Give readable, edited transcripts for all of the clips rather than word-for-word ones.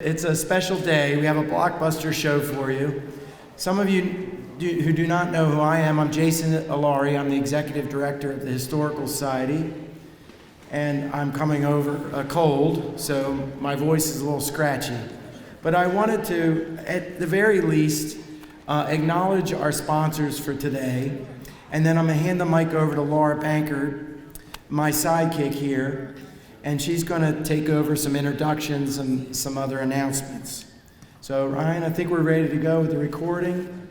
It's a special day. We have a blockbuster show for you. Some of you who do not know who I am, I'm Jason Alari. I'm the Executive Director of the Historical Society. And I'm coming over a cold, so my voice is a little scratchy. But I wanted to, at the very least, acknowledge our sponsors for today. And then I'm going to hand the mic over to Laura Bankert, my sidekick here. And she's going to take over some introductions and some other announcements. So Ryan, I think we're ready to go with the recording.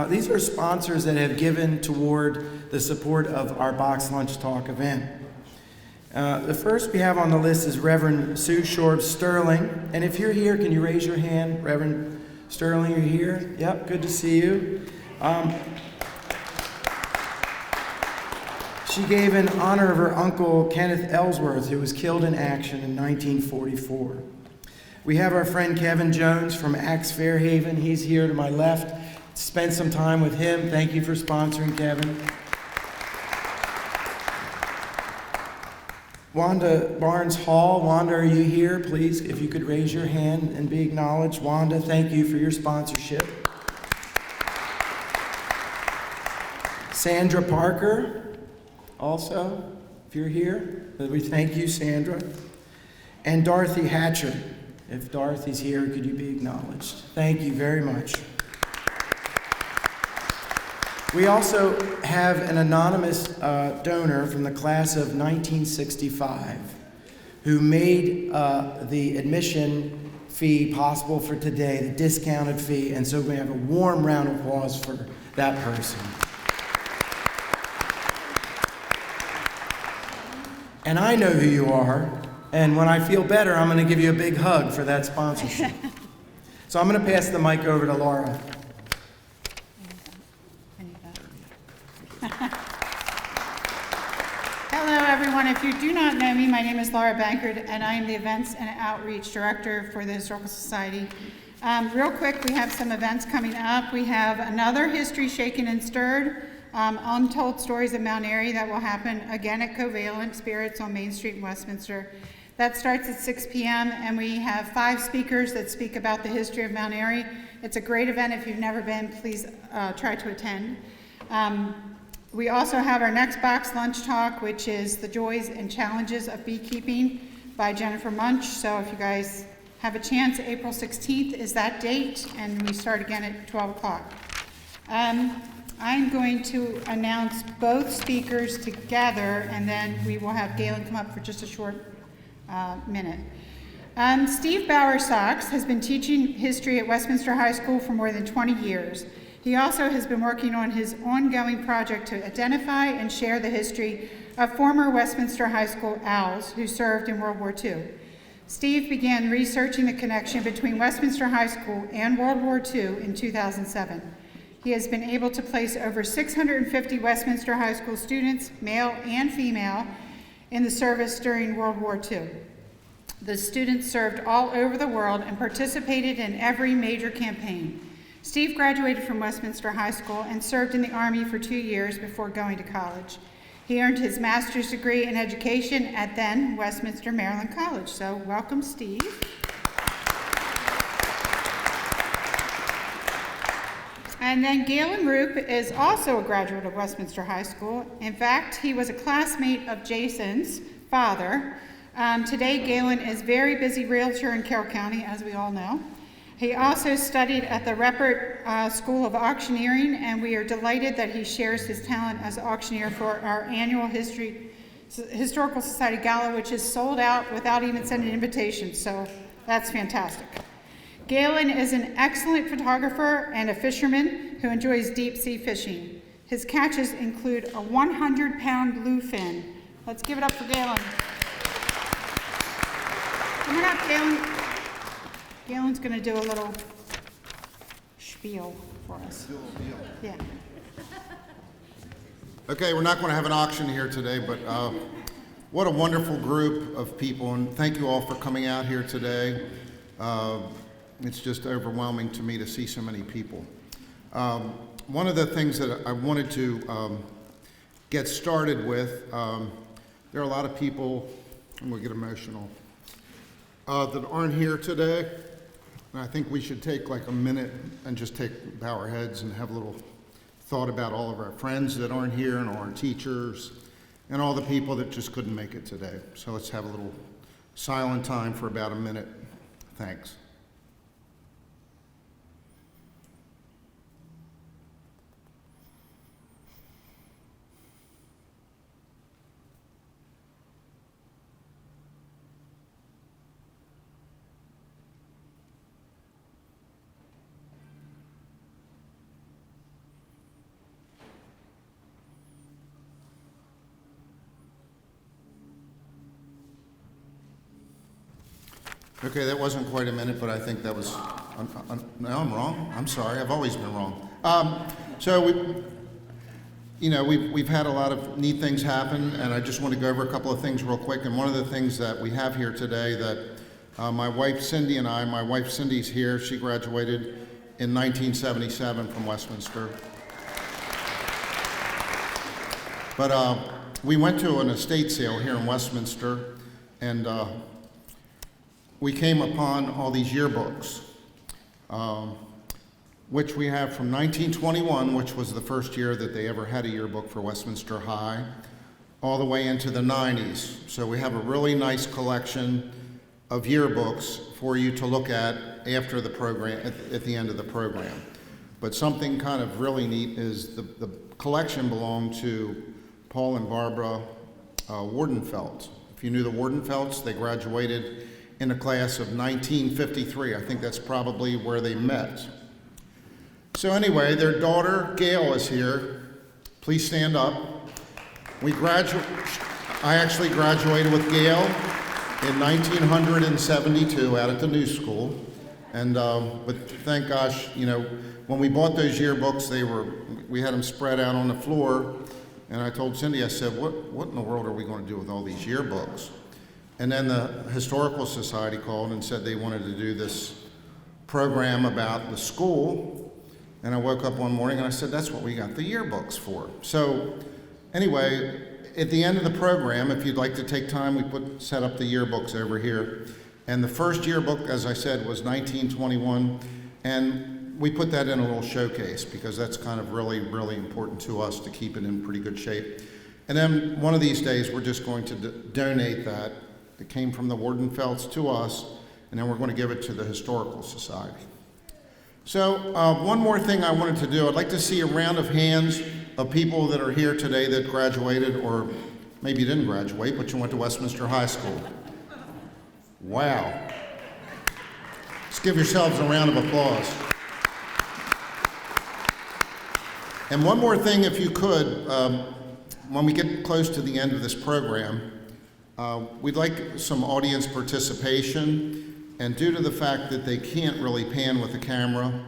These are sponsors that have given toward the support of our Box Lunch Talk event. The first we have on the list is Reverend Sue Shorbs Sterling. And if you're here, can you raise your hand? Reverend Sterling, you're here? Yep, good to see you. She gave in honor of her uncle, Kenneth Ellsworth, who was killed in action in 1944. We have our friend Kevin Jones from Axe Fairhaven. He's here to my left. Spend some time with him. Thank you for sponsoring, Kevin. Wanda Barnes Hall. Wanda, are you here? Please, if you could raise your hand and be acknowledged. Wanda, thank you for your sponsorship. Sandra Parker, also, if you're here, we thank you, Sandra. And Dorothy Hatcher. If Dorothy's here, could you be acknowledged? Thank you very much. We also have an anonymous donor from the class of 1965 who made the admission fee possible for today, the discounted fee, and so we have a warm round of applause for that person. And I know who you are, and when I feel better, I'm going to give you a big hug for that sponsorship. So I'm going to pass the mic over to Laura. Hello, everyone. If you do not know me, my name is Laura Bankert, and I am the Events and Outreach Director for the Historical Society. Real quick, we have some events coming up. We have another History Shaken and Stirred, Untold Stories of Mount Airy that will happen again at Covalent Spirits on Main Street in Westminster. That starts at 6 p.m., and we have 5 speakers that speak about the history of Mount Airy. It's a great event. If you've never been, please try to attend. We also have our next Box Lunch Talk, which is The Joys and Challenges of Beekeeping by Jennifer Munch. So if you guys have a chance, April 16th is that date, and we start again at 12 o'clock. I'm going to announce both speakers together, and then we will have Galen come up for just a short minute. Steve Bowersox has been teaching history at Westminster High School for more than 20 years. He also has been working on his ongoing project to identify and share the history of former Westminster High School owls who served in World War II. Steve began researching the connection between Westminster High School and World War II in 2007. He has been able to place over 650 Westminster High School students, male and female, in the service during World War II. The students served all over the world and participated in every major campaign. Steve graduated from Westminster High School and served in the Army for 2 years before going to college. He earned his master's degree in education at then Westminster Maryland College. So welcome, Steve. And then Galen Roop is also a graduate of Westminster High School. In fact, he was a classmate of Jason's father. Today, Galen is a very busy realtor in Carroll County, as we all know. He also studied at the Reppert School of Auctioneering, and we are delighted that he shares his talent as an auctioneer for our annual Historical Society Gala, which is sold out without even sending invitations, so that's fantastic. Galen is an excellent photographer and a fisherman who enjoys deep-sea fishing. His catches include a 100-pound bluefin. Let's give it up for Galen. Come on up, Galen. Galen's going to do a little spiel for us. Yeah. Okay, we're not going to have an auction here today, but what a wonderful group of people, and thank you all for coming out here today. It's just overwhelming to me to see so many people. One of the things that I wanted to get started with, there are a lot of people, and we'll get emotional, that aren't here today. And I think we should take like a minute and just bow our heads and have a little thought about all of our friends that aren't here and all our teachers and all the people that just couldn't make it today. So let's have a little silent time for about a minute. Thanks. Okay, that wasn't quite a minute, but I think that was, no, I'm wrong. I'm sorry, I've always been wrong. So we've had a lot of neat things happen, and I just want to go over a couple of things real quick. And one of the things that we have here today that my wife Cindy and I, my wife Cindy's here, she graduated in 1977 from Westminster. But we went to an estate sale here in Westminster, and we came upon all these yearbooks, which we have from 1921, which was the first year that they ever had a yearbook for Westminster High, all the way into the 90s. So we have a really nice collection of yearbooks for you to look at after the program, at the end of the program. But something kind of really neat is the collection belonged to Paul and Barbara Wardenfelt. If you knew the Wardenfelts, they graduated in a class of 1953. I think that's probably where they met. So anyway, their daughter, Gail, is here. Please stand up. I actually graduated with Gail in 1972 out at the New School. And but thank gosh, when we bought those yearbooks, we had them spread out on the floor. And I told Cindy, I said, what in the world are we going to do with all these yearbooks? And then the Historical Society called and said they wanted to do this program about the school. And I woke up one morning and I said, that's what we got the yearbooks for. So anyway, at the end of the program, if you'd like to take time, we set up the yearbooks over here. And the first yearbook, as I said, was 1921. And we put that in a little showcase because that's kind of really, really important to us to keep it in pretty good shape. And then one of these days, we're just going to donate that. It came from the Wardenfelts to us, and then we're going to give it to the Historical Society. So one more thing I wanted to do, I'd like to see a round of hands of people that are here today that graduated, or maybe you didn't graduate, but you went to Westminster High School. Wow. Let's give yourselves a round of applause. And one more thing, if you could, when we get close to the end of this program, we'd like some audience participation, and due to the fact that they can't really pan with the camera,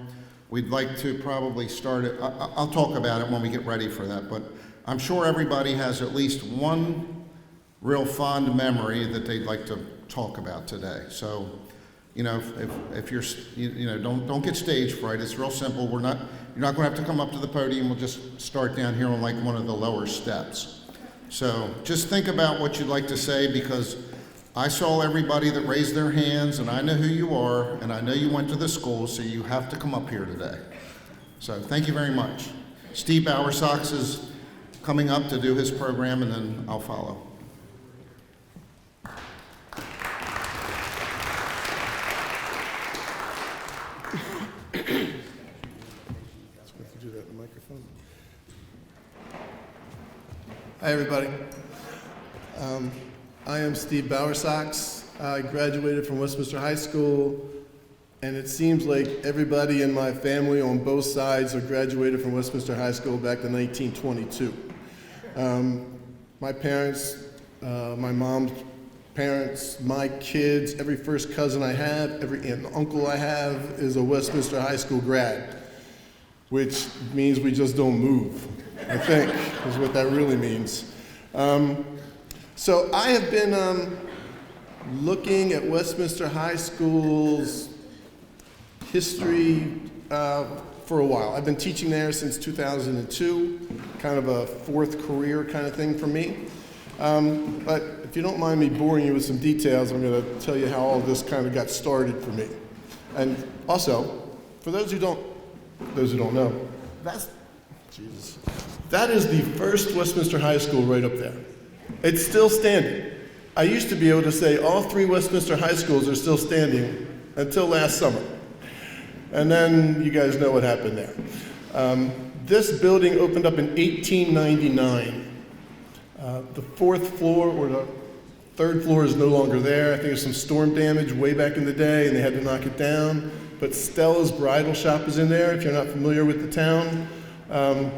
we'd like to probably start it. I'll talk about it when we get ready for that, but I'm sure everybody has at least one real fond memory that they'd like to talk about today. So, if you're, don't get stage fright. It's real simple. You're not going to have to come up to the podium. We'll just start down here on like one of the lower steps. So just think about what you'd like to say, because I saw everybody that raised their hands, and I know who you are, and I know you went to the school, so you have to come up here today. So thank you very much. Steve Bowersox is coming up to do his program, and then I'll follow. Hi, everybody. I am Steve Bowersox. I graduated from Westminster High School, and it seems like everybody in my family on both sides have graduated from Westminster High School back in 1922. My parents, my mom's parents, my kids, every first cousin I have, every aunt and uncle I have is a Westminster High School grad, which means we just don't move, I think, is what that really means. So I have been looking at Westminster High School's history for a while. I've been teaching there since 2002, kind of a fourth career kind of thing for me. But if you don't mind me boring you with some details, I'm going to tell you how all this kind of got started for me. And also, for those who don't know, that is the first Westminster High School right up there. It's still standing. I used to be able to say all 3 Westminster High Schools are still standing until last summer. And then you guys know what happened there. This building opened up in 1899. The 4th floor or the 3rd floor is no longer there. I think there's some storm damage way back in the day and they had to knock it down. But Stella's Bridal Shop is in there, if you're not familiar with the town.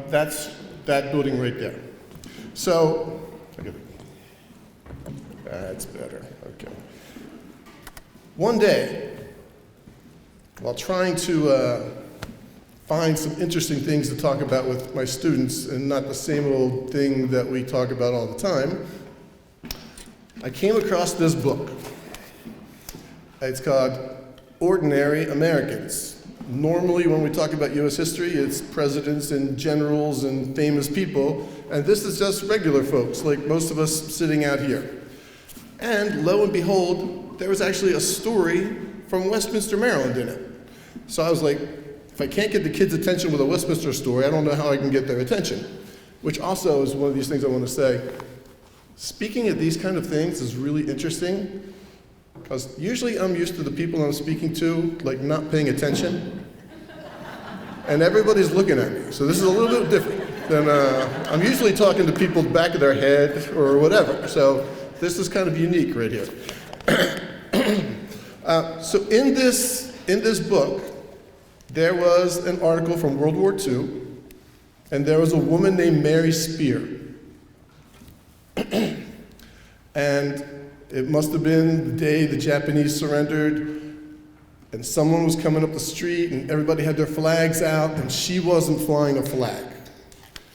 That's that building right there. So, that's better, okay. One day, while trying to find some interesting things to talk about with my students and not the same old thing that we talk about all the time, I came across this book. It's called Ordinary Americans. Normally when we talk about U.S. history, it's presidents and generals and famous people, and this is just regular folks, like most of us sitting out here. And lo and behold, there was actually a story from Westminster, Maryland in it. So I was like, if I can't get the kids' attention with a Westminster story, I don't know how I can get their attention. Which also is one of these things I want to say. Speaking at these kind of things is really interesting, because usually I'm used to the people I'm speaking to, like, not paying attention. And everybody's looking at me. So this is a little bit different than, I'm usually talking to people's back of their head or whatever. So this is kind of unique right here. So in this book, there was an article from World War II, and there was a woman named Mary Spear. And it must have been the day the Japanese surrendered, and someone was coming up the street, and everybody had their flags out, and she wasn't flying a flag.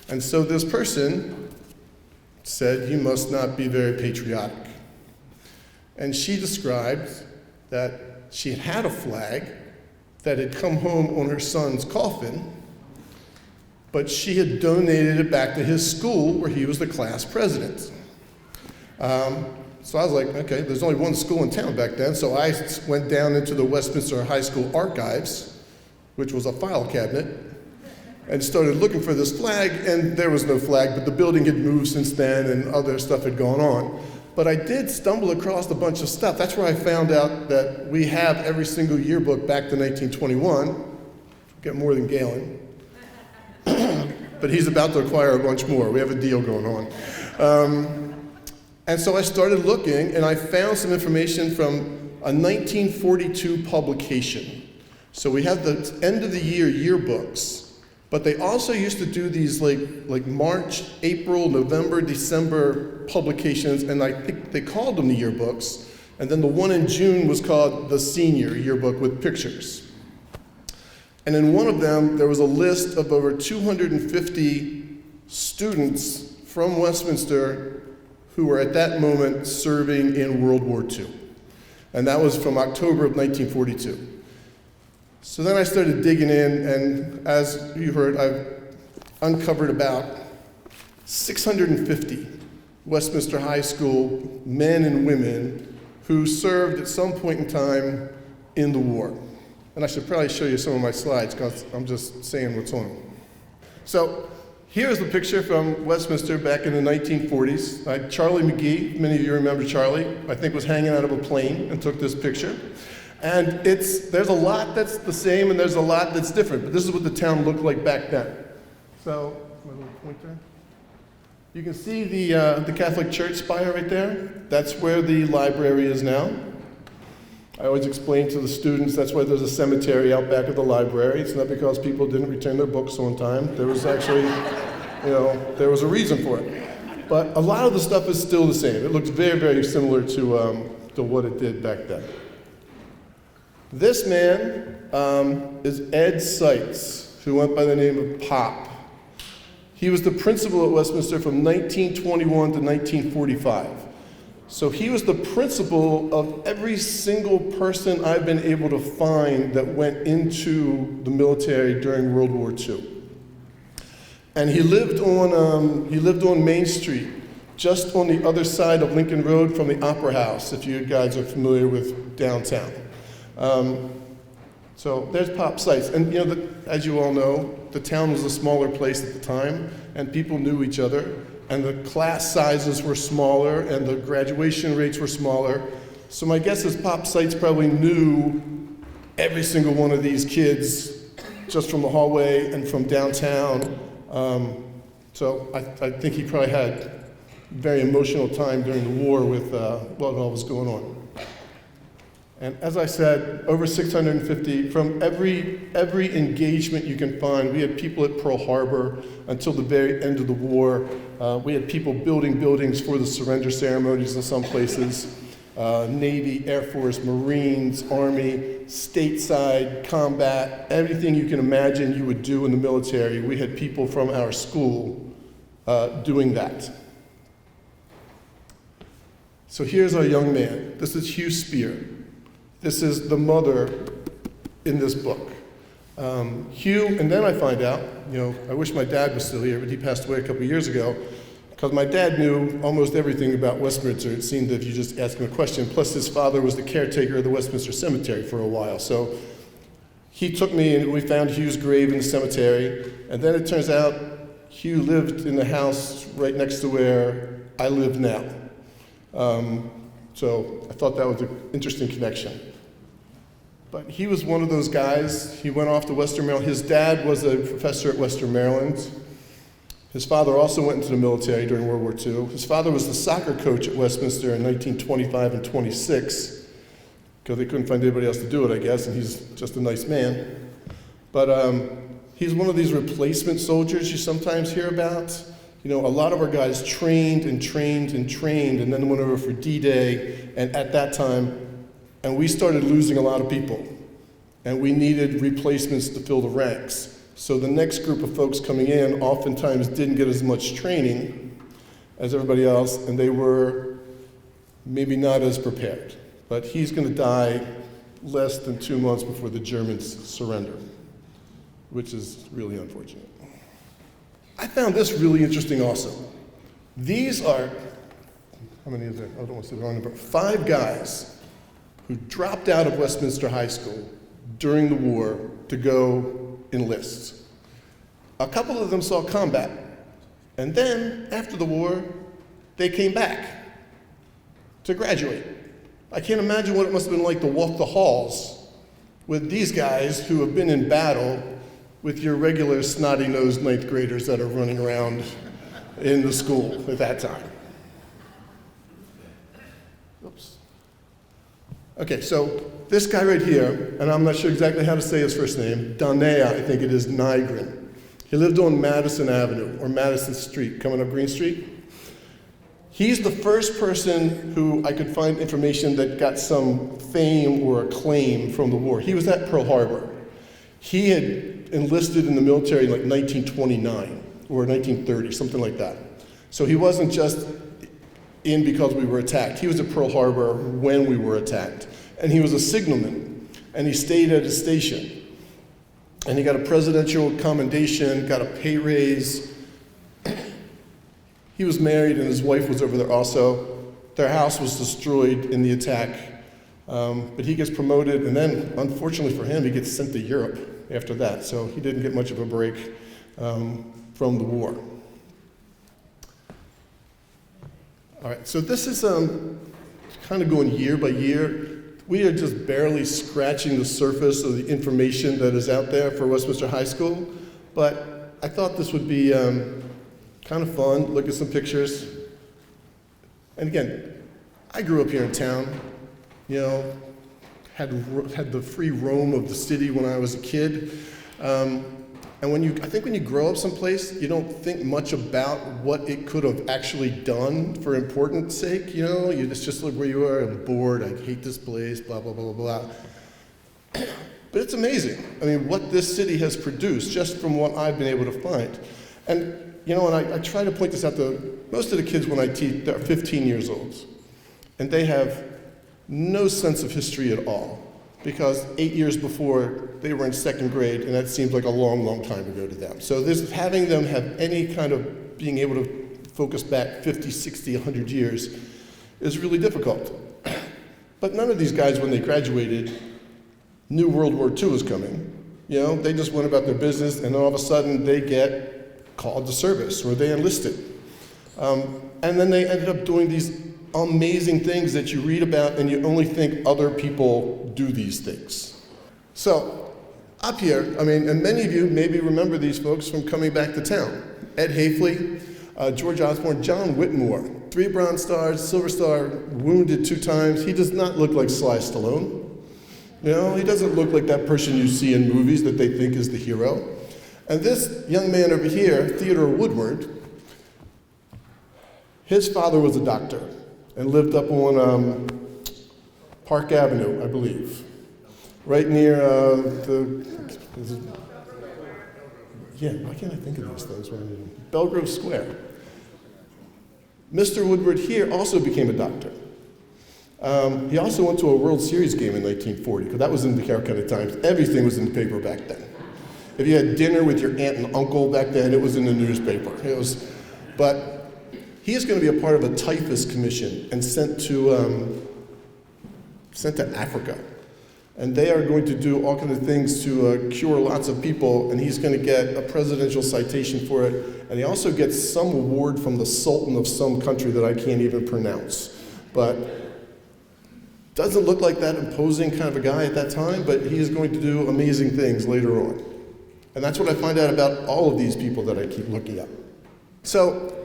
And so this person said, "You must not be very patriotic." And she described that she had had a flag that had come home on her son's coffin, but she had donated it back to his school where he was the class president. So I was like, okay, there's only one school in town back then, so I went down into the Westminster High School archives, which was a file cabinet, and started looking for this flag, and there was no flag, but the building had moved since then and other stuff had gone on. But I did stumble across a bunch of stuff. That's where I found out that we have every single yearbook back to 1921. Get more than Galen. But he's about to acquire a bunch more. We have a deal going on. And so I started looking, and I found some information from a 1942 publication. So we have the end of the year yearbooks, but they also used to do these like March, April, November, December publications, and I think they called them the yearbooks. And then the one in June was called the senior yearbook with pictures. And in one of them, there was a list of over 250 students from Westminster who were at that moment serving in World War II. And that was from October of 1942. So then I started digging in, and as you heard, I've uncovered about 650 Westminster High School men and women who served at some point in time in the war. And I should probably show you some of my slides, because I'm just saying what's on them. So here's the picture from Westminster back in the 1940s. Charlie McGee, many of you remember Charlie, I think was hanging out of a plane and took this picture. And there's a lot that's the same and there's a lot that's different, but this is what the town looked like back then. So, my little pointer. You can see the Catholic Church spire right there. That's where the library is now. I always explain to the students that's why there's a cemetery out back of the library. It's not because people didn't return their books on time. There was actually, there was a reason for it. But a lot of the stuff is still the same. It looks very, very similar to what it did back then. This man is Ed Seitz, who went by the name of Pop. He was the principal at Westminster from 1921 to 1945. So he was the principal of every single person I've been able to find that went into the military during World War II. And he lived on Main Street just on the other side of Lincoln Road from the Opera House, if you guys are familiar with downtown. So there's pop sites. And as you all know, the town was a smaller place at the time, and people knew each other, and the class sizes were smaller, and the graduation rates were smaller. So my guess is pop sites probably knew every single one of these kids just from the hallway and from downtown. So I think he probably had a very emotional time during the war with what all was going on. And as I said, over 650, from every engagement you can find. We had people at Pearl Harbor until the very end of the war. We had people building buildings for the surrender ceremonies in some places. Navy, Air Force, Marines, Army, stateside, combat, everything you can imagine you would do in the military. We had people from our school doing that. So here's our young man. This is Hugh Spear. This is the mother in this book. Hugh, and then I find out, I wish my dad was still here, but he passed away a couple years ago, because my dad knew almost everything about Westminster. It seemed if you just ask him a question. Plus his father was the caretaker of the Westminster Cemetery for a while. So he took me and we found Hugh's grave in the cemetery. And then it turns out Hugh lived in the house right next to where I live now. So I thought that was an interesting connection. But he was one of those guys. He went off to Western Maryland. His dad was a professor at Western Maryland. His father also went into the military during World War II. His father was the soccer coach at Westminster in 1925 and 26, because they couldn't find anybody else to do it, I guess, and he's just a nice man. But he's one of these replacement soldiers you sometimes hear about. A lot of our guys trained and trained and trained, and then went over for D-Day, and at that time, and we started losing a lot of people, and we needed replacements to fill the ranks. So the next group of folks coming in oftentimes didn't get as much training as everybody else, and they were maybe not as prepared. But he's going to die less than 2 months before the Germans surrender, which is really unfortunate. I found this really interesting also. These are, how many is there? I don't want to say the wrong number. 5 guys who dropped out of Westminster High School during the war to go enlist. A couple of them saw combat, and then after the war, they came back to graduate. I can't imagine what it must have been like to walk the halls with these guys who have been in battle with your regular snotty-nosed 9th graders that are running around in the school at that time. Oops. Okay, so this guy right here, and I'm not sure exactly how to say his first name, Donea, I think it is, Nygren. He lived on Madison Avenue, or Madison Street, coming up Green Street. He's the first person who I could find information that got some fame or acclaim from the war. He was at Pearl Harbor. He had enlisted in the military in like 1929 or 1930, something like that. So he wasn't just in because we were attacked. He was at Pearl Harbor when we were attacked. And he was a signalman, and he stayed at his station. And he got a presidential commendation, got a pay raise. He was married, and his wife was over there also. Their house was destroyed in the attack. But he gets promoted, and then, unfortunately for him, he gets sent to Europe after that. So he didn't get much of a break from the war. All right, so this is kind of going year by year. We are just barely scratching the surface of the information that is out there for Westminster High School, but I thought this would be kind of fun. Look at some pictures. And again, I grew up here in town, had the free roam of the city when I was a kid. And I think when you grow up someplace, you don't think much about what it could have actually done for importance sake, You just look where you are, I'm bored, I hate this place, blah, blah, blah, blah, blah. But it's amazing, what this city has produced, just from what I've been able to find. And, and I try to point this out to most of the kids when I teach, they're 15 years old. And they have no sense of history at all. Because 8 years before, they were in 2nd grade, and that seems like a long, long time ago to them. So having them have any kind of being able to focus back 50, 60, 100 years, is really difficult. But none of these guys, when they graduated, knew World War II was coming. You know, they just went about their business, and all of a sudden they get called to service, or they enlisted. And then they ended up doing these amazing things that you read about, and you only think other people do these things. So, up here, I mean, and many of you maybe remember these folks from coming back to town. Ed Hafley, George Osborne, John Whitmore, 3 Bronze Stars, Silver Star, wounded 2 times. He does not look like Sly Stallone. You know, he doesn't look like that person you see in movies that they think is the hero. And this young man over here, Theodore Woodward, his father was a doctor and lived up on Park Avenue, I believe, right near why can't I think of these things? Belgrove Square. Mr. Woodward here also became a doctor. He also went to a World Series game in 1940, because that was in the Carroll County Times. Everything was in the paper back then. If you had dinner with your aunt and uncle back then, it was in the newspaper. But he is going to be a part of a typhus commission and sent to Africa. And they are going to do all kinds of things to cure lots of people, and he's going to get a presidential citation for it. And he also gets some award from the Sultan of some country that I can't even pronounce. But doesn't look like that imposing kind of a guy at that time, but he is going to do amazing things later on. And that's what I find out about all of these people that I keep looking up. So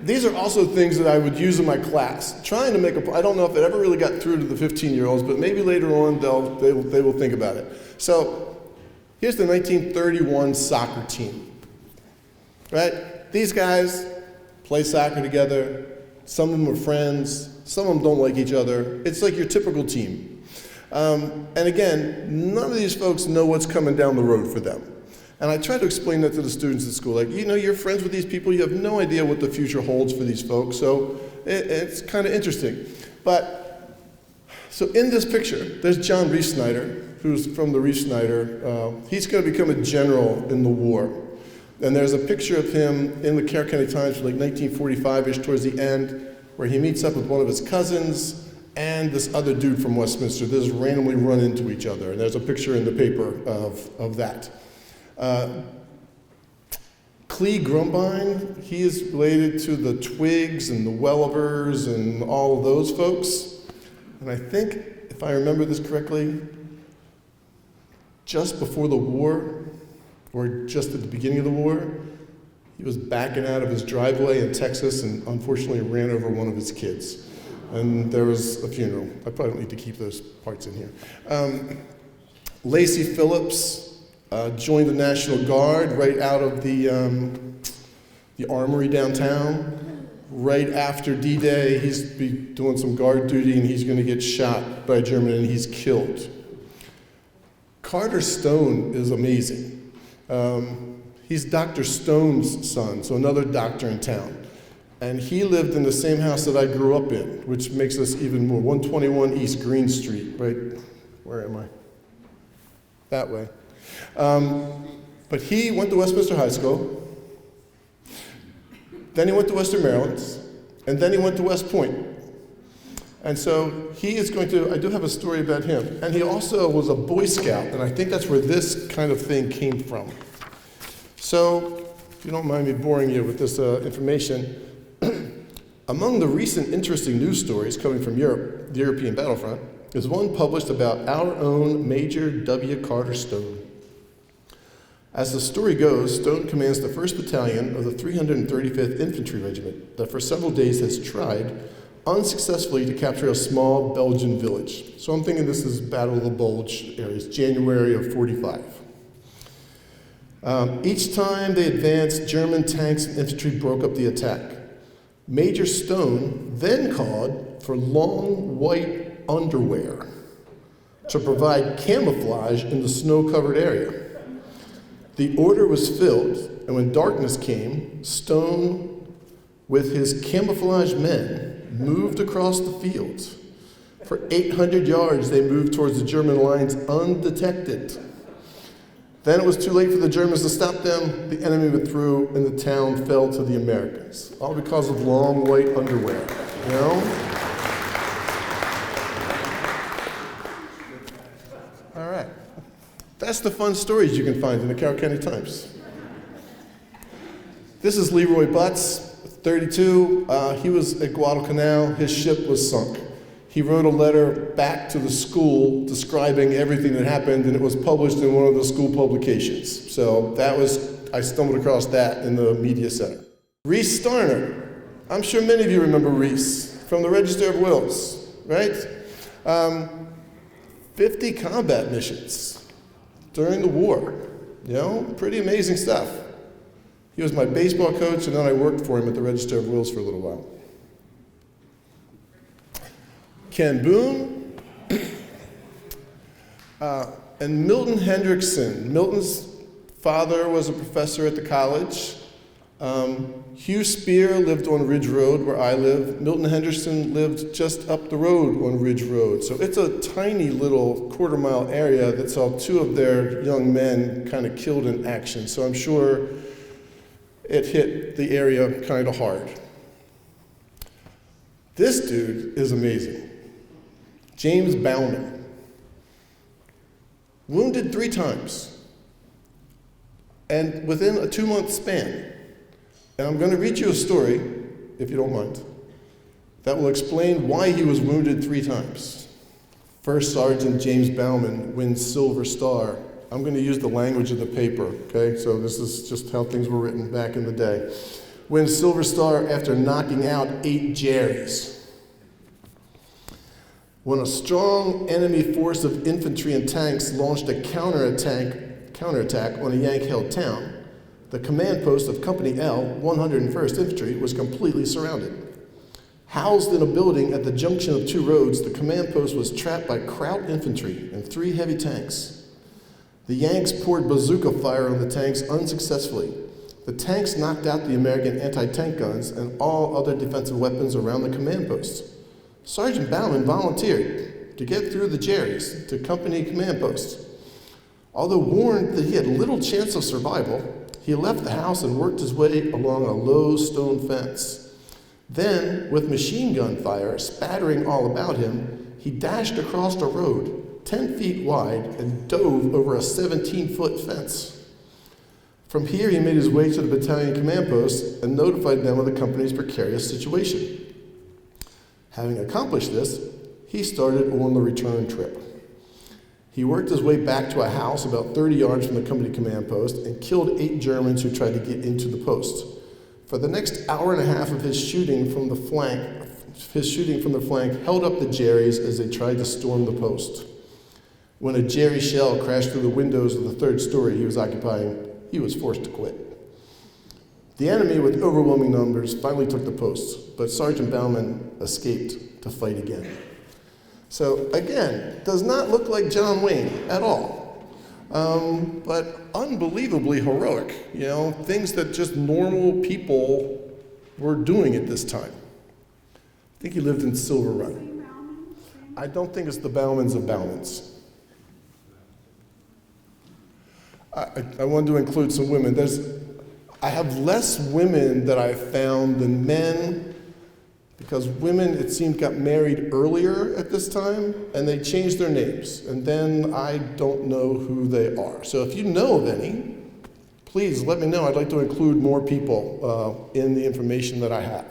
these are also things that I would use in my class, trying to make I don't know if it ever really got through to the 15-year-olds, but maybe later on they will think about it. So here's the 1931 soccer team, right? These guys play soccer together. Some of them are friends. Some of them don't like each other. It's like your typical team. And again, none of these folks know what's coming down the road for them. And I try to explain that to the students at school. Like, you know, you're friends with these people. You have no idea what the future holds for these folks. So it's kind of interesting. But, so in this picture, there's John Reese Snyder, who's from the Reese Snyder. He's going to become a general in the war. And there's a picture of him in the Carroll County Times from like 1945-ish towards the end, where he meets up with one of his cousins and this other dude from Westminster. They just randomly run into each other. And there's a picture in the paper of that. Clee Grumbine, he is related to the Twigs and the Wellivers and all of those folks. And I think, if I remember this correctly, just before the war, or just at the beginning of the war, he was backing out of his driveway in Texas and unfortunately ran over one of his kids. And there was a funeral. I probably don't need to keep those parts in here. Lacey Phillips joined the National Guard right out of the armory downtown. Right after D-Day, he's doing some guard duty and he's going to get shot by a German and he's killed. Carter Stone is amazing. He's Dr. Stone's son, so another doctor in town. And he lived in the same house that I grew up in, which makes us even more. 121 East Green Street, right? Where am I? That way. But he went to Westminster High School, then he went to Western Maryland, and then he went to West Point. And so he is going to, I do have a story about him. And he also was a Boy Scout, and I think that's where this kind of thing came from. So, if you don't mind me boring you with this information, among the recent interesting news stories coming from Europe, the European battlefront, is one published about our own Major W. Carter Stone. As the story goes, Stone commands the 1st Battalion of the 335th Infantry Regiment that for several days has tried unsuccessfully to capture a small Belgian village. So I'm thinking this is Battle of the Bulge areas, January of 45. Each time they advanced, German tanks and infantry broke up the attack. Major Stone then called for long white underwear to provide camouflage in the snow-covered area. The order was filled, and when darkness came, Stone, with his camouflage men, moved across the field. For 800 yards, they moved towards the German lines undetected. Then it was too late for the Germans to stop them. The enemy withdrew, and the town fell to the Americans. All because of long white underwear, you know? All right. That's the fun stories you can find in the Carroll County Times. This is Leroy Butts, 32. He was at Guadalcanal. His ship was sunk. He wrote a letter back to the school describing everything that happened, and it was published in one of the school publications. So I stumbled across that in the media center. Reese Starner. I'm sure many of you remember Reese from the Register of Wills, right? 50 combat missions during the war. You know, pretty amazing stuff. He was my baseball coach, and then I worked for him at the Register of Wills for a little while. Ken Boone, and Milton Hendrickson. Milton's father was a professor at the college. Hugh Spear lived on Ridge Road, where I live. Milton Hendrickson lived just up the road on Ridge Road. So it's a tiny little quarter-mile area that saw two of their young men kind of killed in action. So I'm sure it hit the area kind of hard. This dude is amazing. James Bauman, wounded 3 times, and within a 2-month span. And I'm going to read you a story, if you don't mind, that will explain why he was wounded 3 times. First Sergeant James Bauman wins Silver Star. I'm going to use the language of the paper, okay? So this is just how things were written back in the day. Wins Silver Star after knocking out 8 Jerrys. When a strong enemy force of infantry and tanks launched a counterattack on a Yank-held town, the command post of Company L, 101st Infantry, was completely surrounded. Housed in a building at the junction of 2 roads, the command post was trapped by Kraut infantry and 3 heavy tanks. The Yanks poured bazooka fire on the tanks unsuccessfully. The tanks knocked out the American anti-tank guns and all other defensive weapons around the command post. Sergeant Bauman volunteered to get through the Jerrys to company command post. Although warned that he had little chance of survival, he left the house and worked his way along a low stone fence. Then, with machine gun fire spattering all about him, he dashed across a road 10 feet wide and dove over a 17-foot fence. From here, he made his way to the battalion command post and notified them of the company's precarious situation. Having accomplished this, he started on the return trip. He worked his way back to a house about 30 yards from the company command post and killed 8 Germans who tried to get into the post. For the next hour and a half of his shooting from the flank held up the Jerrys as they tried to storm the post. When a Jerry shell crashed through the windows of the 3rd story he was occupying, he was forced to quit. The enemy, with overwhelming numbers, finally took the post, but Sergeant Bauman escaped to fight again. So again, does not look like John Wayne at all, but unbelievably heroic, you know, things that just normal people were doing at this time. I think he lived in Silver Run. I don't think it's the Baumans of Baumans. I wanted to include some women. I have less women that I've found than men, because women, it seemed, got married earlier at this time, and they changed their names, and then I don't know who they are. So if you know of any, please let me know. I'd like to include more people in the information that I have.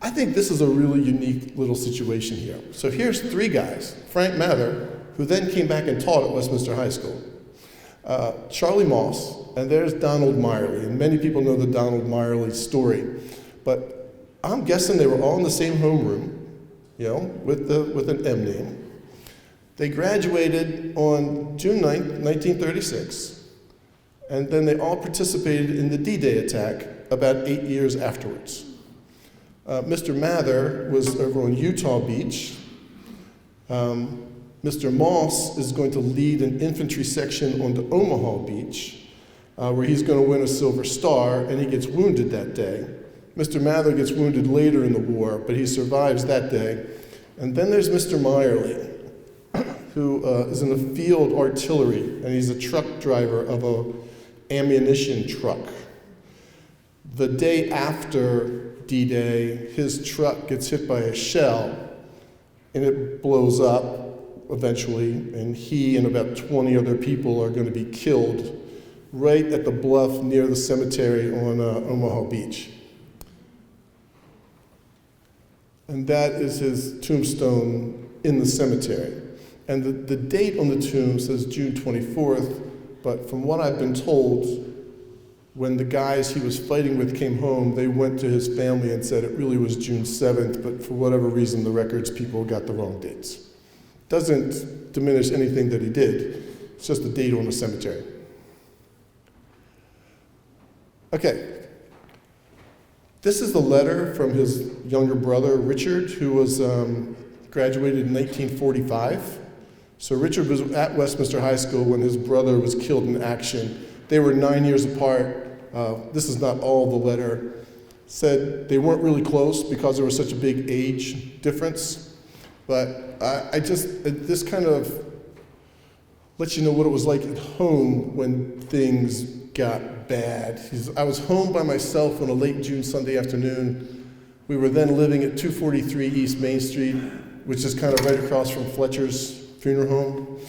I think this is a really unique little situation here. So here's 3 guys. Frank Mather, who then came back and taught at Westminster High School. Charlie Moss, and there's Donald Meyerly, and many people know the Donald Meyerly story, but I'm guessing they were all in the same homeroom, you know, with an M name. They graduated on June 9th, 1936, and then they all participated in the D-Day attack about 8 years afterwards. Mr. Mather was over on Utah Beach. Mr. Moss is going to lead an infantry section onto Omaha Beach, where he's going to win a Silver Star, and he gets wounded that day. Mr. Mather gets wounded later in the war, but he survives that day. And then there's Mr. Meyerly, who is in the field artillery, and he's a truck driver of a ammunition truck. The day after D-Day, his truck gets hit by a shell, and it blows up eventually, and he and about 20 other people are going to be killed right at the bluff near the cemetery on Omaha Beach. And that is his tombstone in the cemetery. And the date on the tomb says June 24th, but from what I've been told, when the guys he was fighting with came home, they went to his family and said it really was June 7th, but for whatever reason, the records people got the wrong dates. Doesn't diminish anything that he did. It's just a date on the cemetery. Okay. This is the letter from his younger brother, Richard, who was graduated in 1945. So Richard was at Westminster High School when his brother was killed in action. They were 9 years apart. This is not all the letter. Said they weren't really close because there was such a big age difference. But this kind of lets you know what it was like at home when things got bad. I was home by myself on a late June Sunday afternoon. We were then living at 243 East Main Street, which is kind of right across from Fletcher's funeral home.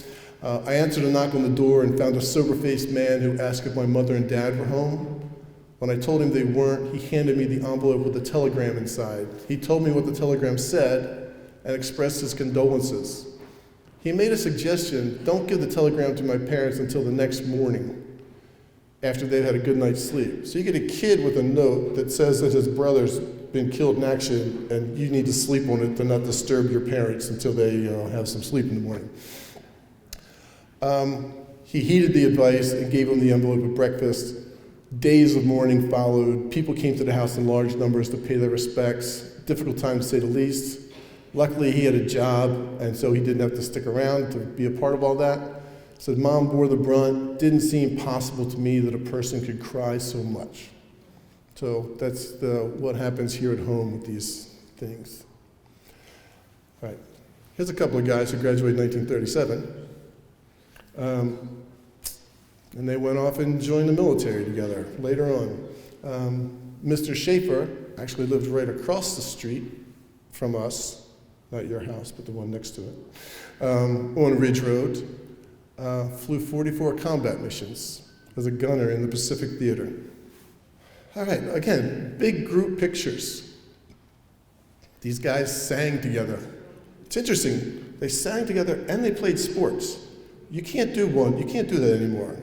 I answered a knock on the door and found a sober-faced man who asked if my mother and dad were home. When I told him they weren't, he handed me the envelope with a telegram inside. He told me what the telegram said and expressed his condolences. He made a suggestion: don't give the telegram to my parents until the next morning, after they'd had a good night's sleep. So you get a kid with a note that says that his brother's been killed in action and you need to sleep on it to not disturb your parents until they have some sleep in the morning. He heeded the advice and gave him the envelope at breakfast. Days of mourning followed. People came to the house in large numbers to pay their respects. Difficult time to say the least. Luckily, he had a job, and so he didn't have to stick around to be a part of all that. Said, Mom bore the brunt. Didn't seem possible to me that a person could cry so much. So that's what happens here at home with these things. All right. Here's a couple of guys who graduated in 1937. And they went off and joined the military together later on. Mr. Schaefer actually lived right across the street from us, not your house, but the one next to it, on Ridge Road. Flew 44 combat missions as a gunner in the Pacific Theater. All right, again, big group pictures. These guys sang together. It's interesting, they sang together and they played sports. You can't do that anymore.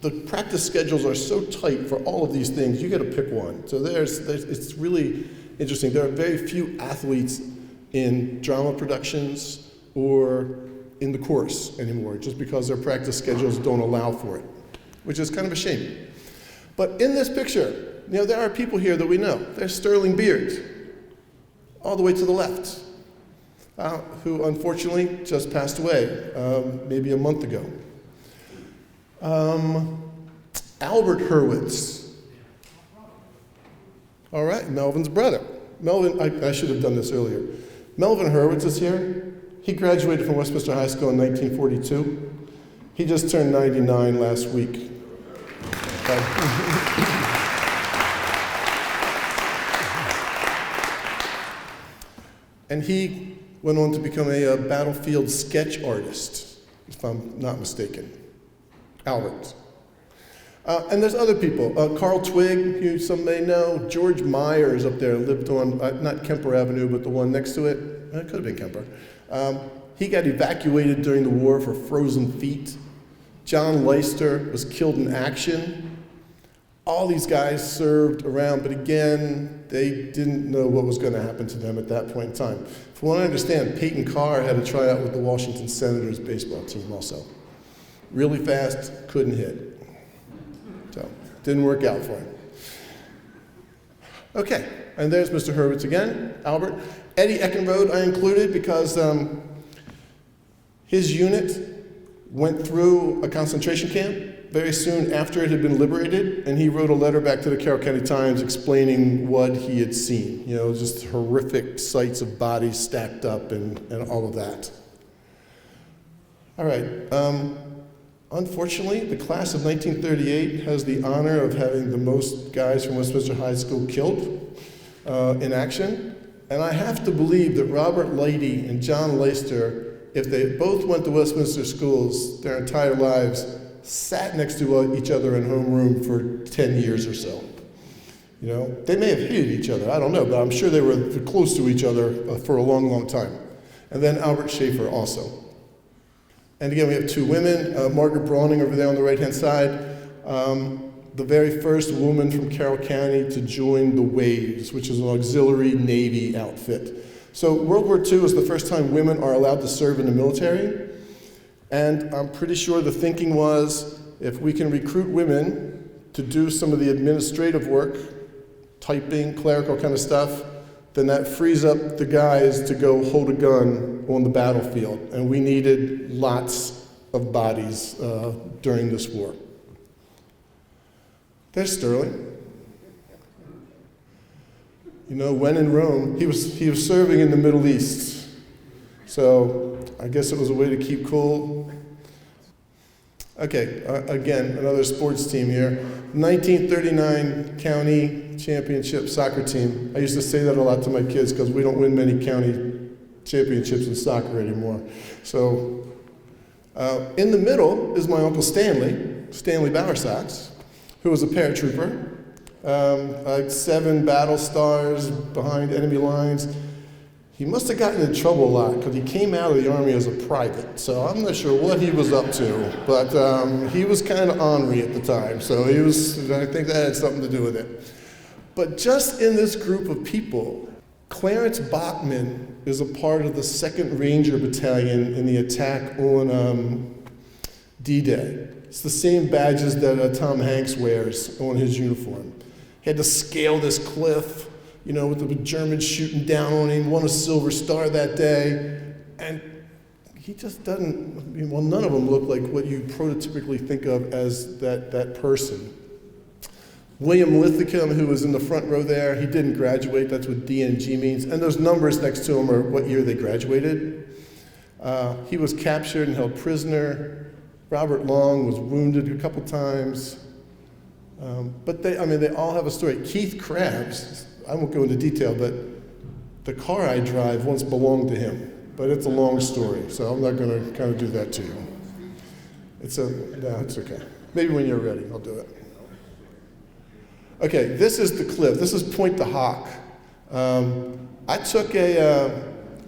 The practice schedules are so tight for all of these things, you gotta pick one. So it's really interesting. There are very few athletes in drama productions or in the chorus anymore, just because their practice schedules don't allow for it, which is kind of a shame. But in this picture, there are people here that we know. There's Sterling Beard, all the way to the left, who unfortunately just passed away maybe a month ago. Albert Hurwitz. All right, Melvin's brother. Melvin, I should have done this earlier. Melvin Hurwitz is here. He graduated from Westminster High School in 1942. He just turned 99 last week. And he went on to become a battlefield sketch artist, if I'm not mistaken. Albert. And there's other people. Carl Twigg, who some may know. George Myers up there lived on, not Kemper Avenue, but the one next to it. It could have been Kemper. He got evacuated during the war for frozen feet. John Leister was killed in action. All these guys served around, but again, they didn't know what was going to happen to them at that point in time. From what I understand, Peyton Carr had a tryout with the Washington Senators baseball team also. Really fast, couldn't hit. So, didn't work out for him. Okay, and there's Mr. Hurwitz again, Albert. Eddie Eckenrode I included because his unit went through a concentration camp very soon after it had been liberated, and he wrote a letter back to the Carroll County Times explaining what he had seen. Just horrific sights of bodies stacked up and all of that. All right. Unfortunately, the class of 1938 has the honor of having the most guys from Westminster High School killed in action. And I have to believe that Robert Leidy and John Leister, if they both went to Westminster schools their entire lives, sat next to each other in homeroom for 10 years or so. You know, they may have hated each other, I don't know, but I'm sure they were close to each other for a long, long time. And then Albert Schaefer also. And again, we have two women, Margaret Browning over there on the right-hand side, the very first woman from Carroll County to join the Waves, which is an auxiliary Navy outfit. So World War II is the first time women are allowed to serve in the military. And I'm pretty sure the thinking was, if we can recruit women to do some of the administrative work, typing, clerical kind of stuff, then that frees up the guys to go hold a gun on the battlefield. And we needed lots of bodies during this war. There's Sterling. You know, when in Rome, he was serving in the Middle East. So I guess it was a way to keep cool. Okay, again, another sports team here. 1939 county championship soccer team. I used to say that a lot to my kids because we don't win many county championships in soccer anymore. So in the middle is my Uncle Stanley Bowersox, who was a paratrooper. Like 7 battle stars behind enemy lines. He must have gotten in trouble a lot because he came out of the Army as a private. So I'm not sure what he was up to, but he was kind of ornery at the time. So I think that had something to do with it. But just in this group of people, Clarence Bachman is a part of the 2nd Ranger Battalion in the attack on D-Day. It's the same badges that Tom Hanks wears on his uniform. He had to scale this cliff, you know, with the Germans shooting down on him, won a Silver Star that day, and he just doesn't, I mean, well, none of them look like what you prototypically think of as that person. William Lithicum, who was in the front row there, he didn't graduate, that's what DNG means, and those numbers next to him are what year they graduated. He was captured and held prisoner. Robert Long was wounded a couple times. But they all have a story. Keith Krabs, I won't go into detail, but the car I drive once belonged to him. But it's a long story, so I'm not going to kind of do that to you. It's okay. Maybe when you're ready, I'll do it. Okay, this is the cliff. This is Point the Hawk. I took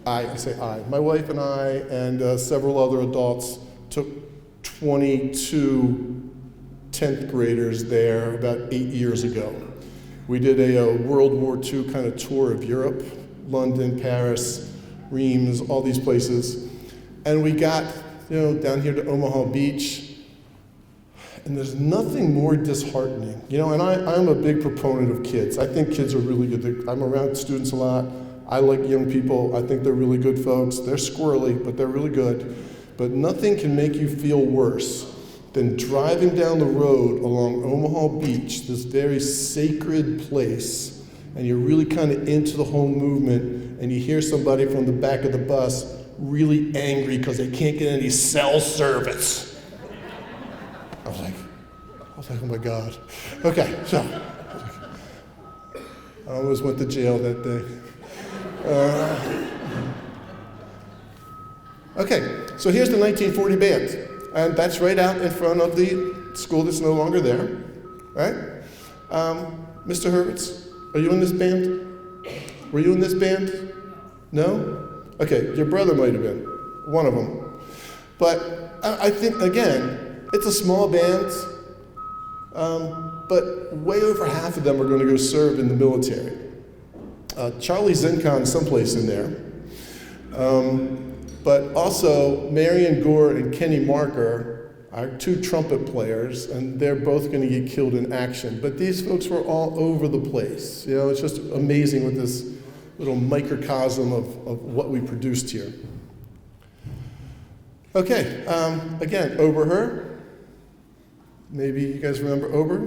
my wife and I and several other adults took 22 10th graders there about 8 years ago. We did a World War II kind of tour of Europe, London, Paris, Reims, all these places. And we got, down here to Omaha Beach, and there's nothing more disheartening. And I'm a big proponent of kids. I think kids are really good. I'm around students a lot. I like young people. I think they're really good folks. They're squirrely, but they're really good. But nothing can make you feel worse than driving down the road along Omaha Beach, this very sacred place, and you're really kind of into the whole movement, and you hear somebody from the back of the bus really angry because they can't get any cell service. I was like, oh my God. Okay, so I almost went to jail that day. Okay, so here's the 1940 band. And that's right out in front of the school that's no longer there, right? Mr. Hurwitz, are you in this band? Were you in this band? No? Okay, your brother might have been, one of them. But I think, again, it's a small band, but way over half of them are going to go serve in the military. Charlie Zincon someplace in there. But also, Marion Gore and Kenny Marker are 2 trumpet players, and they're both going to get killed in action. But these folks were all over the place. It's just amazing with this little microcosm of what we produced here. Okay, again, Oberher. Maybe you guys remember Ober,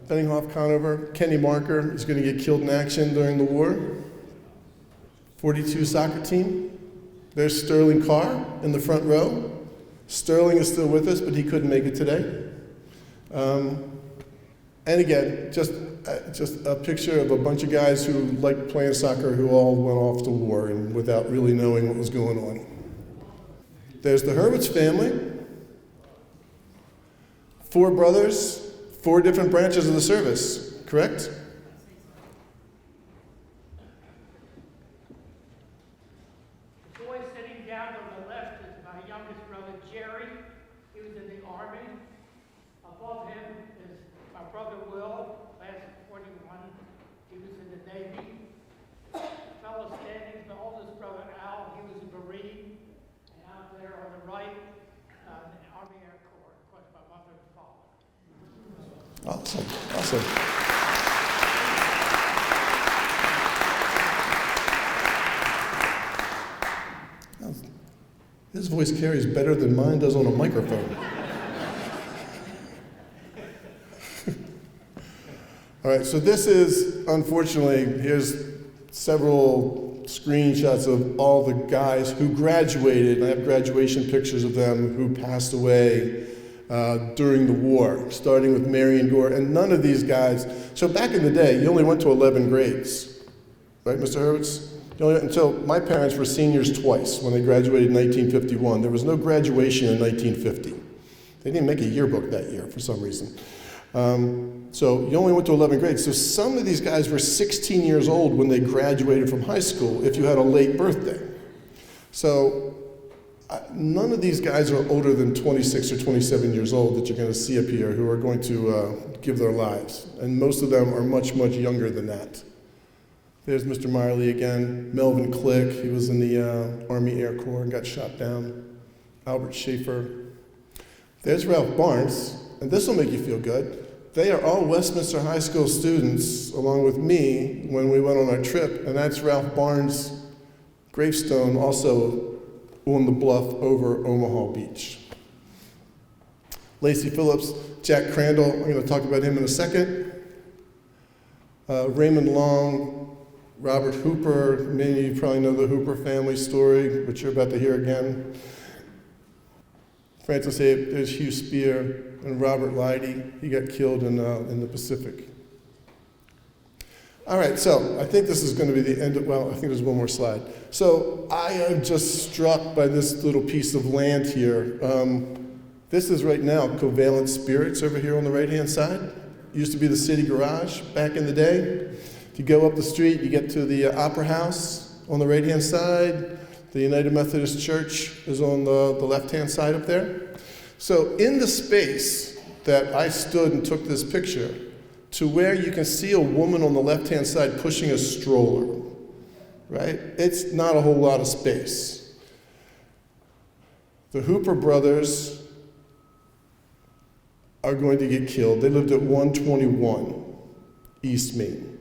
Benninghoff Conover. Kenny Marker is going to get killed in action during the war. 42 soccer team, There's Sterling Carr in the front row. Sterling is still with us, but he couldn't make it today. And again, just a picture of a bunch of guys who liked playing soccer who all went off to war and without really knowing what was going on. There's the Hurwitz family. 4 brothers, 4 different branches of the service, correct? The boy sitting down on the left is my youngest brother, Jerry. He was in the Army. Above him is my brother, Will, class of 41. He was in the Navy. Fellow standing is my oldest brother, Al. He was a Marine. And out there on the right, the Army Air Corps, of course, my mother and father. Awesome, awesome. His voice carries better than mine does on a microphone. All right, so this is, unfortunately, here's several screenshots of all the guys who graduated. I have graduation pictures of them who passed away during the war, starting with Marion Gore, and none of these guys. So back in the day, you only went to 11 grades, right, Mr. Hurwitz? Until my parents were seniors twice when they graduated in 1951. There was no graduation in 1950. They didn't make a yearbook that year for some reason. So you only went to 11 grades. So some of these guys were 16 years old when they graduated from high school if you had a late birthday. So none of these guys are older than 26 or 27 years old that you're going to see up here who are going to give their lives. And most of them are much, much younger than that. There's Mr. Miley again, Melvin Click, he was in the Army Air Corps and got shot down. Albert Schaefer. There's Ralph Barnes, and this will make you feel good. They are all Westminster High School students, along with me, when we went on our trip, and that's Ralph Barnes' gravestone, also on the bluff over Omaha Beach. Lacey Phillips, Jack Crandall, I'm going to talk about him in a second. Raymond Long, Robert Hooper, many of you probably know the Hooper family story, which you're about to hear again. Francis Abe, there's Hugh Spear, and Robert Leidy. He got killed in the Pacific. All right, so I think this is going to be the end of, well, I think there's one more slide. So I am just struck by this little piece of land here. This is right now Covalent Spirits over here on the right-hand side. Used to be the city garage back in the day. If you go up the street, you get to the Opera House on the right-hand side. The United Methodist Church is on the left-hand side up there. So in the space that I stood and took this picture, to where you can see a woman on the left-hand side pushing a stroller, right? It's not a whole lot of space. The Hooper brothers are going to get killed. They lived at 121 East Main.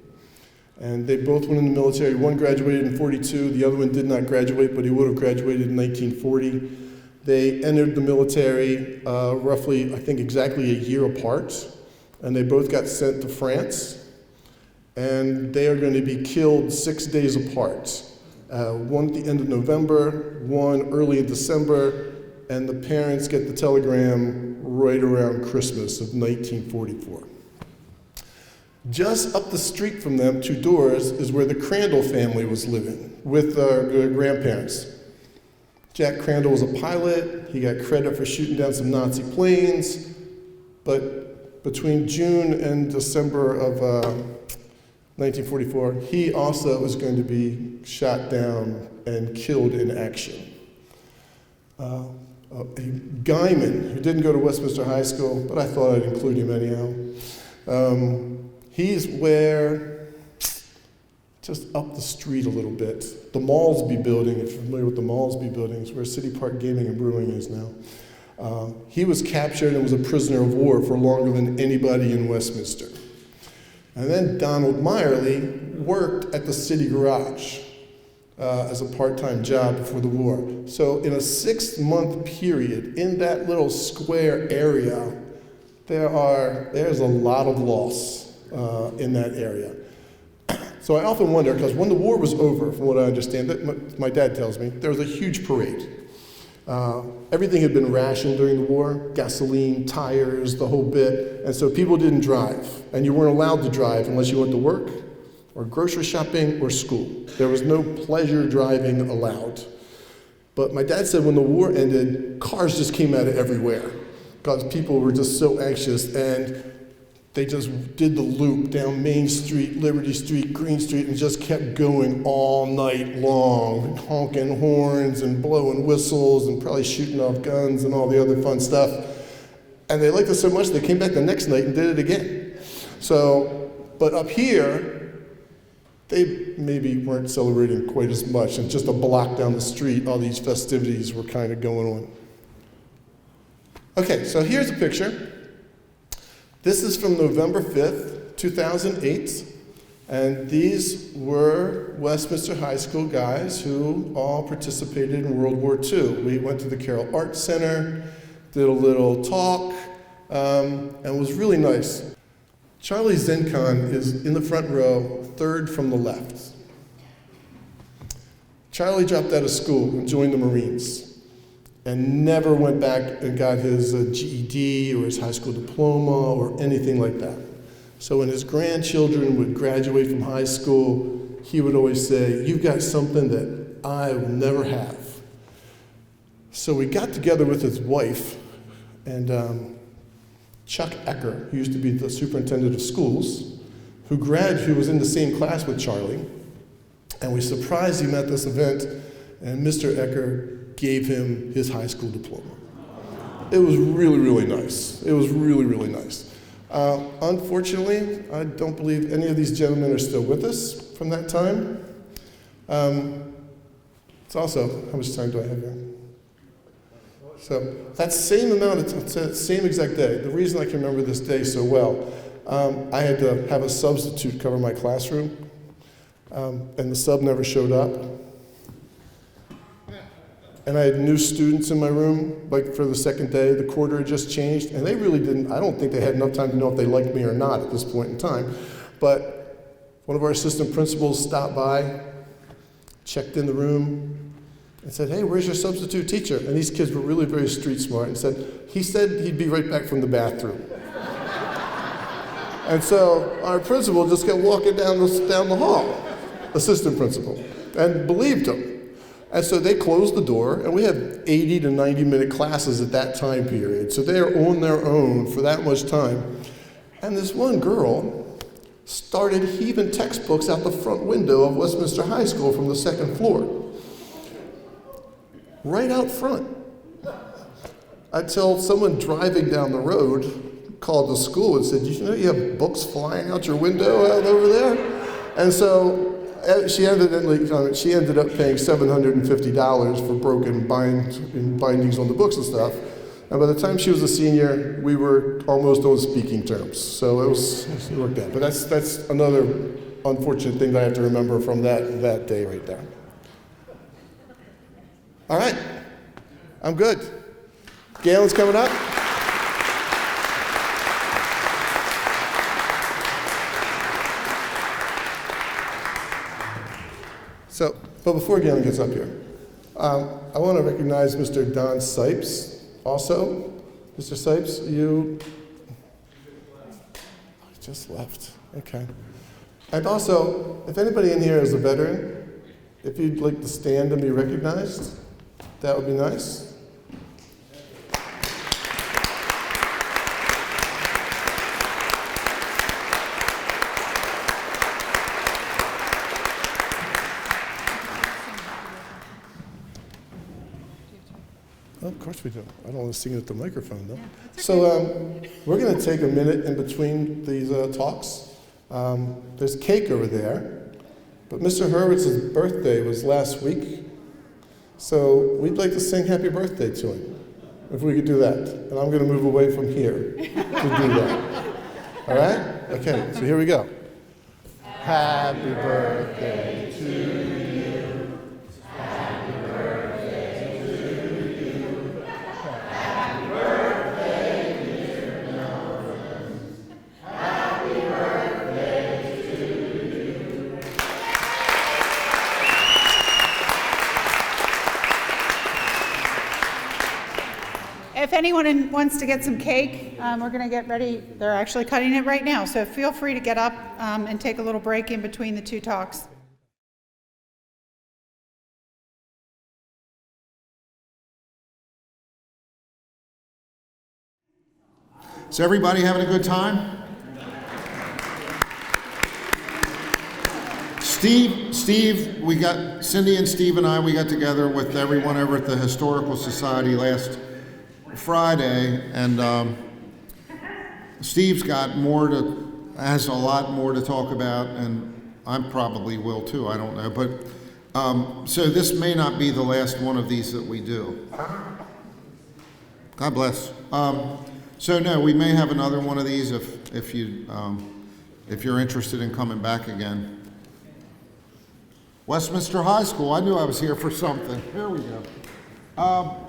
And they both went in the military. One graduated in 42, the other one did not graduate, but he would have graduated in 1940. They entered the military roughly, I think, exactly a year apart, and they both got sent to France. And they are going to be killed 6 days apart. One at the end of November, one early in December, and the parents get the telegram right around Christmas of 1944. Just up the street from them, 2 doors, is where the Crandall family was living with their grandparents. Jack Crandall was a pilot. He got credit for shooting down some Nazi planes. But between June and December of 1944, he also was going to be shot down and killed in action. Guyman, who didn't go to Westminster High School, but I thought I'd include him anyhow. He's where, just up the street a little bit, the Maulsby building, if you're familiar with the Maulsby building, is where City Park Gaming and Brewing is now. He was captured and was a prisoner of war for longer than anybody in Westminster. And then Donald Meyerly worked at the city garage as a part-time job before the war. So in a 6-month period, in that little square area, there's a lot of loss in that area. So I often wonder, because when the war was over, from what I understand, my dad tells me, there was a huge parade. Everything had been rationed during the war, gasoline, tires, the whole bit, and so people didn't drive, and you weren't allowed to drive unless you went to work, or grocery shopping, or school. There was no pleasure driving allowed. But my dad said when the war ended, cars just came out of everywhere, because people were just so anxious, and they just did the loop down Main Street, Liberty Street, Green Street, and just kept going all night long, honking horns and blowing whistles and probably shooting off guns and all the other fun stuff. And they liked it so much they came back the next night and did it again. So, but up here, they maybe weren't celebrating quite as much, and just a block down the street, all these festivities were kind of going on. Okay, so here's a picture. This is from November 5th, 2008, and these were Westminster High School guys who all participated in World War II. We went to the Carroll Arts Center, did a little talk, and it was really nice. Charlie Zencon is in the front row, third from the left. Charlie dropped out of school and joined the Marines, and never went back and got his GED or his high school diploma or anything like that. So when his grandchildren would graduate from high school, he would always say, "You've got something that I will never have." So we got together with his wife and Chuck Ecker, who used to be the superintendent of schools, who was in the same class with Charlie, and we surprised him at this event, and Mr. Ecker gave him his high school diploma. It was really, really nice. It was really, really nice. Unfortunately, I don't believe any of these gentlemen are still with us from that time. It's also, how much time do I have here? So that same amount of same exact day, the reason I can remember this day so well, I had to have a substitute cover my classroom, and the sub never showed up. And I had new students in my room, like for the second day. The quarter had just changed, and they really didn't, I don't think they had enough time to know if they liked me or not at this point in time. But one of our assistant principals stopped by, checked in the room, and said, "Hey, where's your substitute teacher?" And these kids were really very street smart, and he said he'd be right back from the bathroom. And so our principal just kept walking down the hall, assistant principal, and believed him. And so they closed the door, and we had 80 to 90-minute classes at that time period. So they are on their own for that much time. And this one girl started heaving textbooks out the front window of Westminster High School from the second floor. Right out front. Until someone driving down the road called the school and said, "You know you have books flying out your window out over there?" And so she ended up paying $750 for broken bindings on the books and stuff. And by the time she was a senior, we were almost on speaking terms. So it worked out. But that's another unfortunate thing that I have to remember from that day right there. All right, I'm good. Galen's coming up. So, but before Galen gets up here, I want to recognize Mr. Don Sipes also. Mr. Sipes, you just left. Okay. And also, if anybody in here is a veteran, if you'd like to stand and be recognized, that would be nice. Oh, of course we do. I don't want to sing it at the microphone, though. Yeah, so we're going to take a minute in between these talks. There's cake over there, but Mr. Hurwitz's birthday was last week, so we'd like to sing happy birthday to him, if we could do that. And I'm going to move away from here to do that. All right? Okay, so here we go. Happy birthday to you. Happy birthday to you. Happy birthday, dear Melvin. Happy birthday to you. If anyone wants to get some cake, we're going to get ready. They're actually cutting it right now, so feel free to get up and take a little break in between the two talks. Is everybody having a good time? Steve, we got, Cindy and Steve and I, we got together with everyone over at the Historical Society last Friday, and Steve's got has a lot more to talk about, and I probably will too, I don't know, but so this may not be the last one of these that we do. God bless. So no, we may have another one of these if you're interested in coming back again. Westminster High School, I knew I was here for something. Here we go.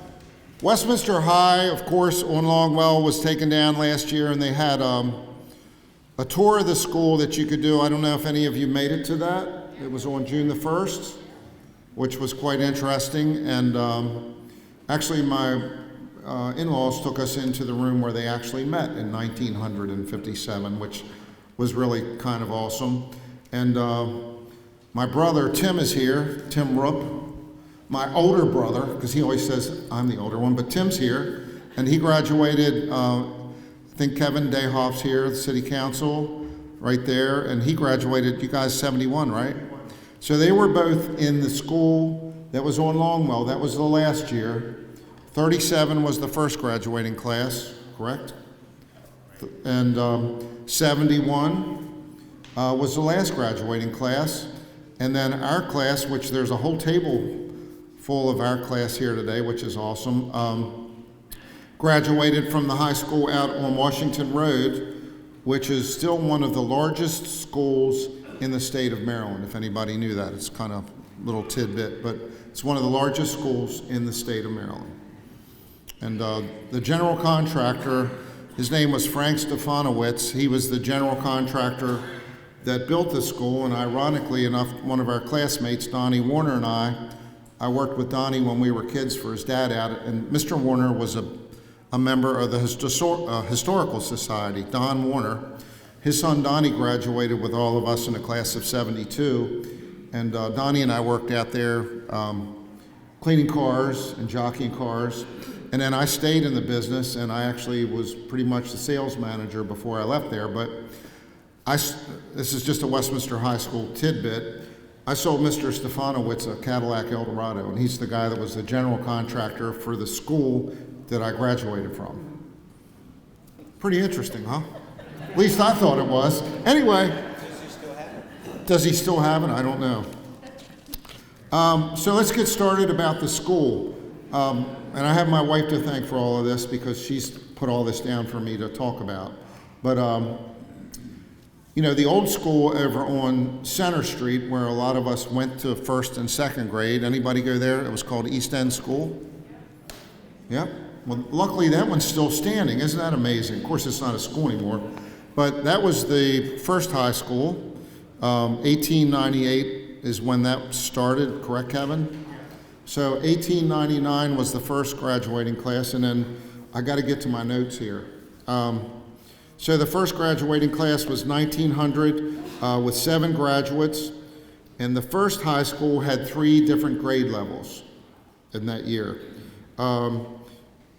Westminster High, of course, on Longwell was taken down last year, and they had a tour of the school that you could do. I don't know if any of you made it to that. It was on June the 1st, which was quite interesting, and actually my in-laws took us into the room where they actually met in 1957, which was really kind of awesome. And my brother, Tim, is here, Tim Rupp, my older brother, because he always says I'm the older one, but Tim's here, and he graduated, I think Kevin Dayhoff's here, the city council, right there, and he graduated, you guys 71, right? So they were both in the school that was on Longwell. That was the last year. 37 was the first graduating class, correct? And 71 was the last graduating class. And then our class, which there's a whole table full of our class here today, which is awesome, graduated from the high school out on Washington Road, which is still one of the largest schools in the state of Maryland, if anybody knew that. It's kind of a little tidbit, but it's one of the largest schools in the state of Maryland. And the general contractor, his name was Frank Stefanowitz. He was the general contractor that built the school, and ironically enough, one of our classmates, Donnie Warner, and I worked with Donnie when we were kids for his dad out, and Mr. Warner was a member of the Historical Society, Don Warner. His son Donnie graduated with all of us in the class of 72, and Donnie and I worked out there cleaning cars and jockeying cars. And then I stayed in the business, and I actually was pretty much the sales manager before I left there, but this is just a Westminster High School tidbit. I sold Mr. Stefanowitz a Cadillac Eldorado, and he's the guy that was the general contractor for the school that I graduated from. Pretty interesting, huh? At least I thought it was. Anyway, does he still have it? I don't know. So let's get started about the school. And I have my wife to thank for all of this because she's put all this down for me to talk about. But you know, the old school over on Center Street, where a lot of us went to first and second grade. Anybody go there? It was called East End School. Yep. Well, luckily that one's still standing. Isn't that amazing? Of course, it's not a school anymore. But that was the first high school. 1898 is when that started, correct, Kevin? So 1899 was the first graduating class, and then I got to get to my notes here. So the first graduating class was 1900 with 7 graduates, and the first high school had 3 different grade levels in that year.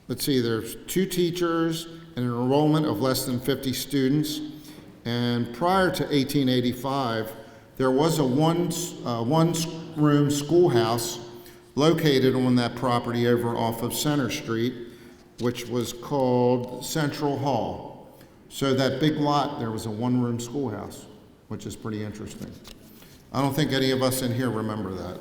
Let's see, there's 2 teachers and an enrollment of less than 50 students. And prior to 1885, there was a one-room schoolhouse located on that property over off of Center Street, which was called Central Hall. So that big lot, there was a one-room schoolhouse, which is pretty interesting. I don't think any of us in here remember that.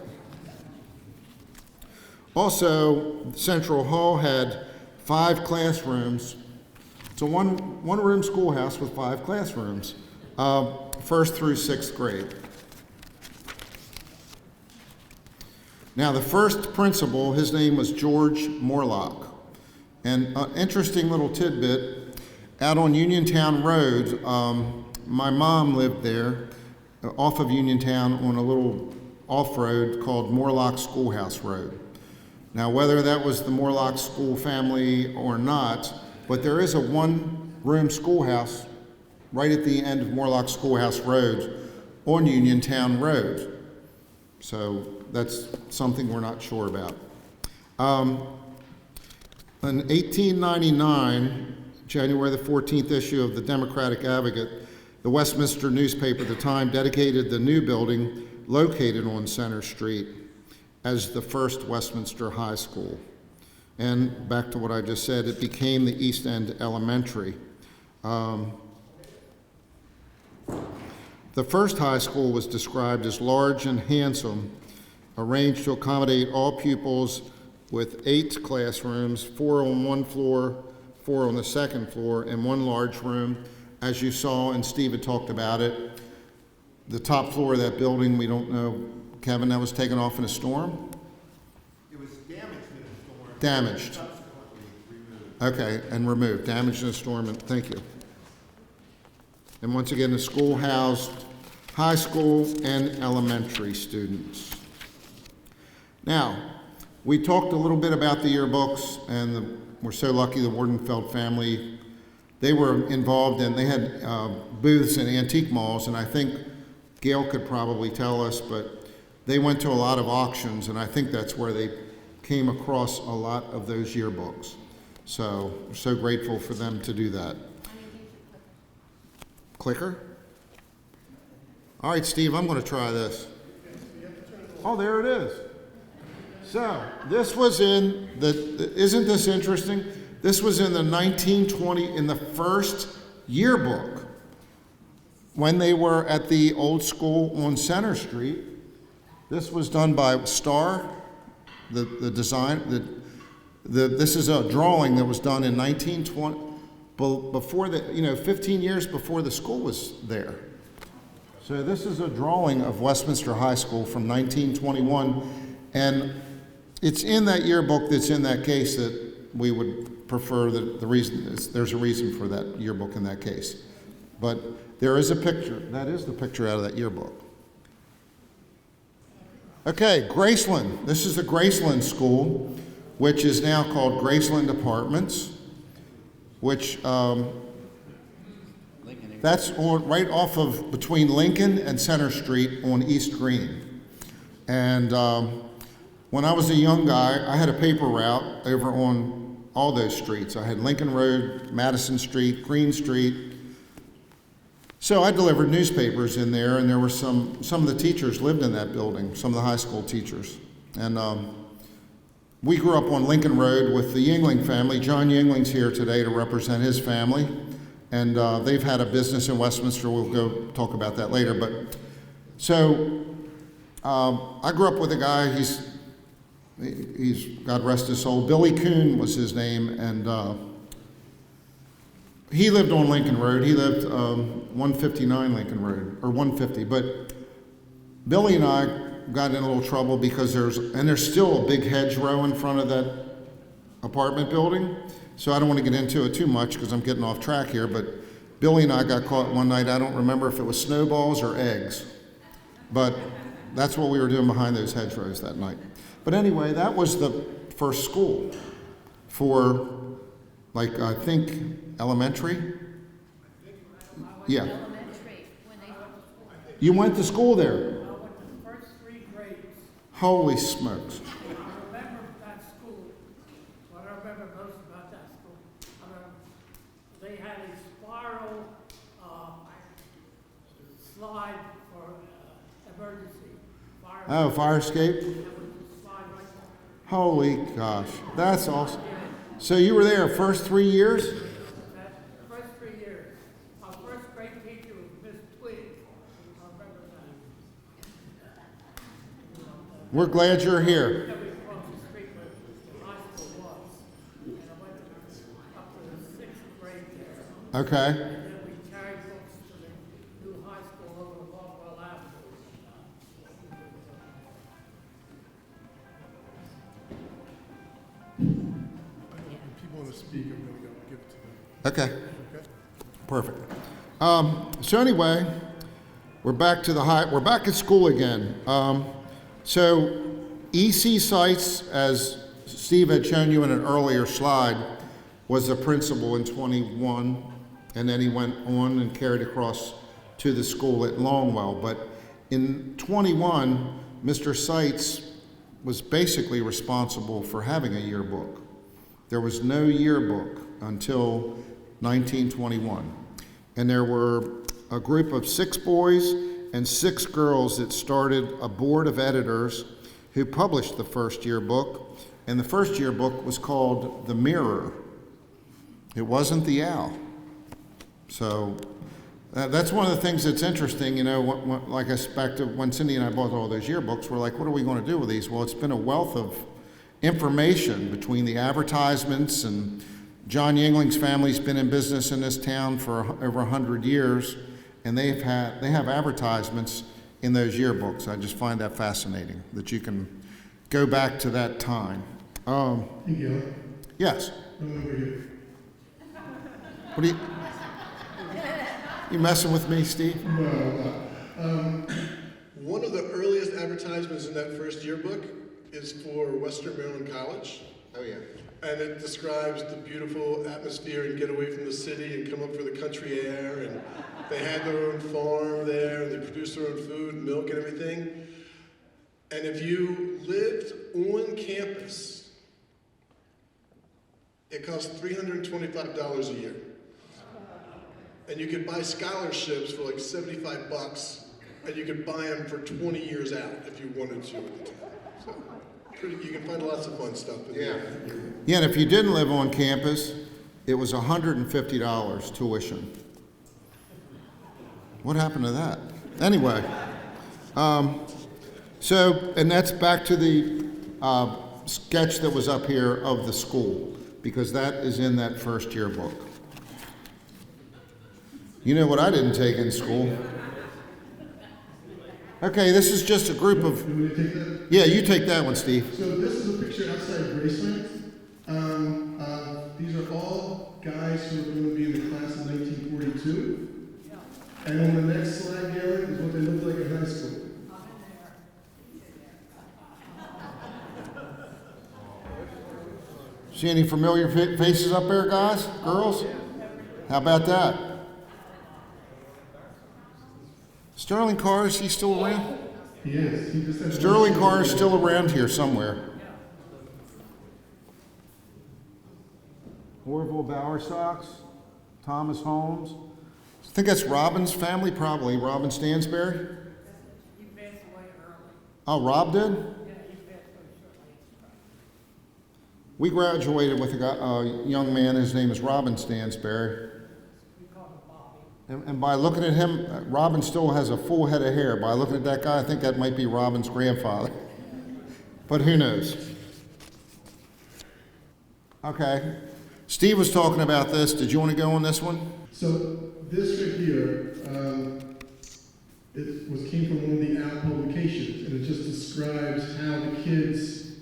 Also, Central Hall had 5 classrooms. It's a one-room schoolhouse with 5 classrooms, 1st through 6th grade. Now, the first principal, his name was George Morlock. And an interesting little tidbit, out on Uniontown Road, my mom lived there, off of Uniontown on a little off-road called Morlock Schoolhouse Road. Now, whether that was the Morlock School family or not, but there is a one-room schoolhouse right at the end of Morlock Schoolhouse Road on Uniontown Road. So that's something we're not sure about. In 1899, January the 14th issue of the Democratic Advocate, the Westminster newspaper at the time dedicated the new building located on Center Street as the first Westminster High School. And back to what I just said, it became the East End Elementary. The first high school was described as large and handsome, arranged to accommodate all pupils with 8 classrooms, 4 on one floor, 4 on the second floor, and 1 large room. As you saw, and Steve had talked about it, the top floor of that building, we don't know, Kevin, that was taken off in a storm? It was damaged in a storm. Damaged. Subsequently removed. Okay, and removed, damaged in a storm, and thank you. And once again, the school housed high school and elementary students. Now, we talked a little bit about the yearbooks, and we're so lucky the Wardenfeld family, they were involved, and they had booths in antique malls, and I think Gail could probably tell us, but they went to a lot of auctions, and I think that's where they came across a lot of those yearbooks. So we're so grateful for them to do that. Clicker? All right, Steve, I'm going to try this. Oh, there it is. So this was in the, isn't this interesting? This was in the 1920, in the first yearbook, when they were at the old school on Center Street. This was done by Starr, the design, this is a drawing that was done in 1920, before the, 15 years before the school was there. So this is a drawing of Westminster High School from 1921, and it's in that yearbook that's in that case that we would prefer that the reason is, there's a reason for that yearbook in that case. But there is a picture, that is the picture out of that yearbook. Okay, Graceland. This is the Graceland School, which is now called Graceland Apartments, which that's on, right off of between Lincoln and Center Street on East Green. And when I was a young guy, I had a paper route over on all those streets. I had Lincoln Road, Madison Street, Green Street. So I delivered newspapers in there, and there were some of the teachers lived in that building, some of the high school teachers. And we grew up on Lincoln Road with the Yingling family. John Yingling's here today to represent his family. And they've had a business in Westminster. We'll go talk about that later. But so I grew up with a guy, he's God rest his soul, Billy Kuhn was his name, and he lived on Lincoln Road. He lived 159 Lincoln Road, or 150. But Billy and I got in a little trouble because there's still a big hedgerow in front of that apartment building. So I don't want to get into it too much because I'm getting off track here, but Billy and I got caught one night. I don't remember if it was snowballs or eggs, but that's what we were doing behind those hedgerows that night. But anyway, that was the first school for, like, I think, elementary? Yeah. Elementary, when they, You went to school there? I went to the first 3 grades. Holy smokes. I remember that school. What I remember most about that school, I remember they had a spiral slide for emergency. Oh, fire escape? That would just slide right down. Holy gosh, that's awesome. So you were there first 3 years? That first 3 years. Our first grade teacher was Miss Twig. I remember that. We're glad you're here. That we crossed the street where the high school was. And I went up to the 6th grade there. Okay. And then we carried books to the new high school over Lovewell Avenue. If people want to speak, I'm going to go give it to them. Okay. Okay? Perfect. So anyway, we're back at school again. So EC sites, as Steve had shown you in an earlier slide, was a principal in 21, and then he went on and carried across to the school at Longwell. But in 21, Mr. Seitz was basically responsible for having a yearbook. There was no yearbook until 1921. And there were a group of 6 boys and 6 girls that started a board of editors who published the first yearbook. And the first yearbook was called The Mirror. It wasn't The Owl. So that's one of the things that's interesting, you know, like I back to when Cindy and I bought all those yearbooks, we're like, what are we going to do with these? Well, it's been a wealth of information between the advertisements, and John Yingling's family's been in business in this town for over 100 years, and they have advertisements in those yearbooks. I just find that fascinating, that you can go back to that time. Yes? What are you messing with me, Steve? No. One of the earliest advertisements in that first yearbook is for Western Maryland College. Oh, yeah. And it describes the beautiful atmosphere and get away from the city and come up for the country air. And they had their own farm there, and they produced their own food, milk, and everything. And if you lived on campus, it cost $325 a year. And you could buy scholarships for like $75, and you could buy them for 20 years out if you wanted to at the time. So you can find lots of fun stuff in there. Yeah, and if you didn't live on campus, it was $150 tuition. What happened to that? Anyway, so, and that's back to the sketch that was up here of the school, because that is in that first yearbook. You know what I didn't take in school? Okay, this is just a group of... You want me to take that? Yeah, you take that one, Steve. So this is a picture outside Graceland. These are all guys who are going to be in the class of 1942. And on the next slide, Gary, is what they look like in high school. See any familiar faces up there, guys? Girls? How about that? Sterling Carr, is he still around? He is. He just has Sterling Carr is still around here somewhere. Orville Bowersox, Thomas Holmes. I think that's Robin's family, probably. Robin Stansberry? He passed away early. Oh, Rob did? Yeah, he passed away shortly. We graduated with a young man, his name is Robin Stansberry. We called him Bobby. And by looking at him, Robin still has a full head of hair. By looking at that guy, I think that might be Robin's grandfather. But who knows? Okay. Steve was talking about this. Did you want to go on this one? So this right here, came from one of the OWL publications, and it just describes how the kids.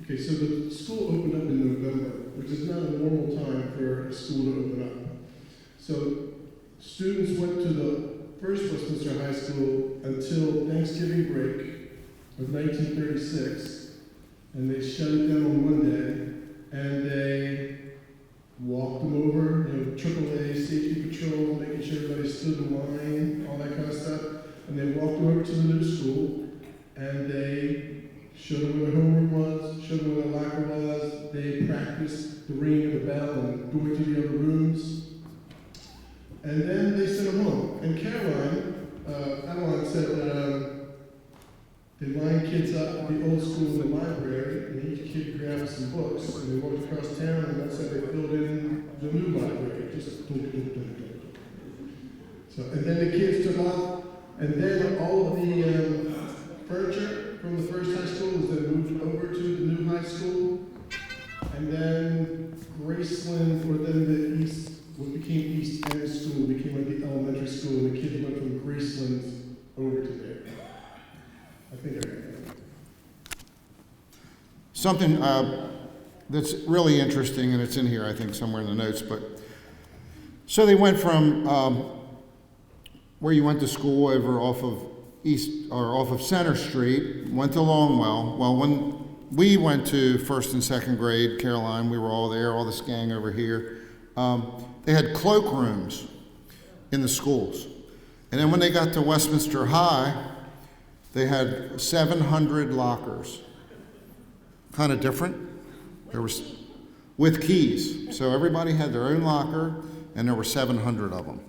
Okay, so the school opened up in November, which is not a normal time for a school to open up. So students went to the first Westminster High School until Thanksgiving break of 1936, and they shut it down on Monday, and they walked them over, AAA, safety patrol, making sure everybody stood in line, all that kind of stuff, and they walked them over to the new school, and they showed them where the homeroom was, showed them where the locker was, they practiced the ringing of the bell and going to the other rooms. And then they sent them home. And Adeline said they lined kids up at the old school in the library, and each kid grabbed some books, and they walked across town, and that's how they filled in the new library. Just dunk, dunk, dunk, dunk. So, and then the kids took off, and then all of the furniture from the first high school was then moved over to the new high school, and then Graceland, or then the East, what became East End School, became like the elementary school, and the kids went from Graceland over to there. I think I got that. Something that's really interesting, and it's in here, I think, somewhere in the notes, but so they went from where you went to school over off of Center Street, went to Longwell. Well, when we went to first and second grade, Caroline, we were all there, all this gang over here. They had cloakrooms in the schools. And then when they got to Westminster High, they had 700 lockers. Kind of different. There was with keys. So everybody had their own locker, and there were 700 of them.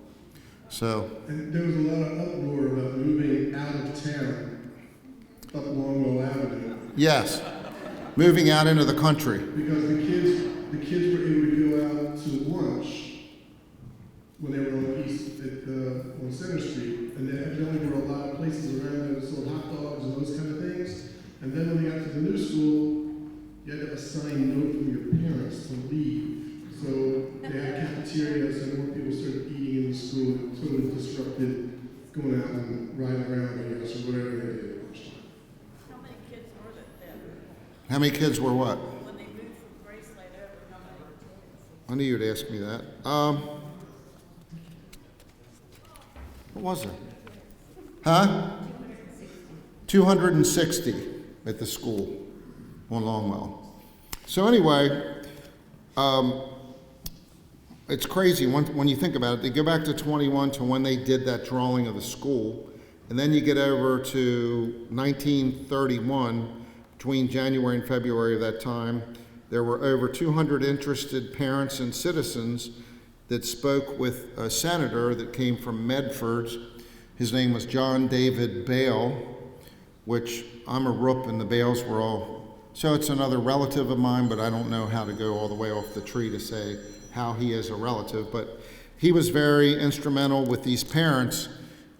So. And there was a lot of uproar about moving out of town, up Longwell Avenue, Yes, moving out into the country. because the kids were able to go out to lunch when they were on Center Street, and there evidently were a lot of places around that sold hot dogs and those kind of things. And then when they got to the new school, you had to assign note from your parents to leave. So they had a cafeteria, so more people started eating in the school. It totally disrupted going out and riding around, I guess, or whatever they did. How many kids were there then? How many kids were what? When they moved from Graceland over, how many kids? I knew you'd ask me that. What was it? Huh? 260 at the school on Longwell. So anyway, it's crazy when you think about it. They go back to 21 to when they did that drawing of the school, and then you get over to 1931, between January and February of that time, there were over 200 interested parents and citizens that spoke with a senator that came from Medford. His name was John David Bale, which I'm a Roop and the Bales were all, so it's another relative of mine, but I don't know how to go all the way off the tree to say how he is a relative. But he was very instrumental with these parents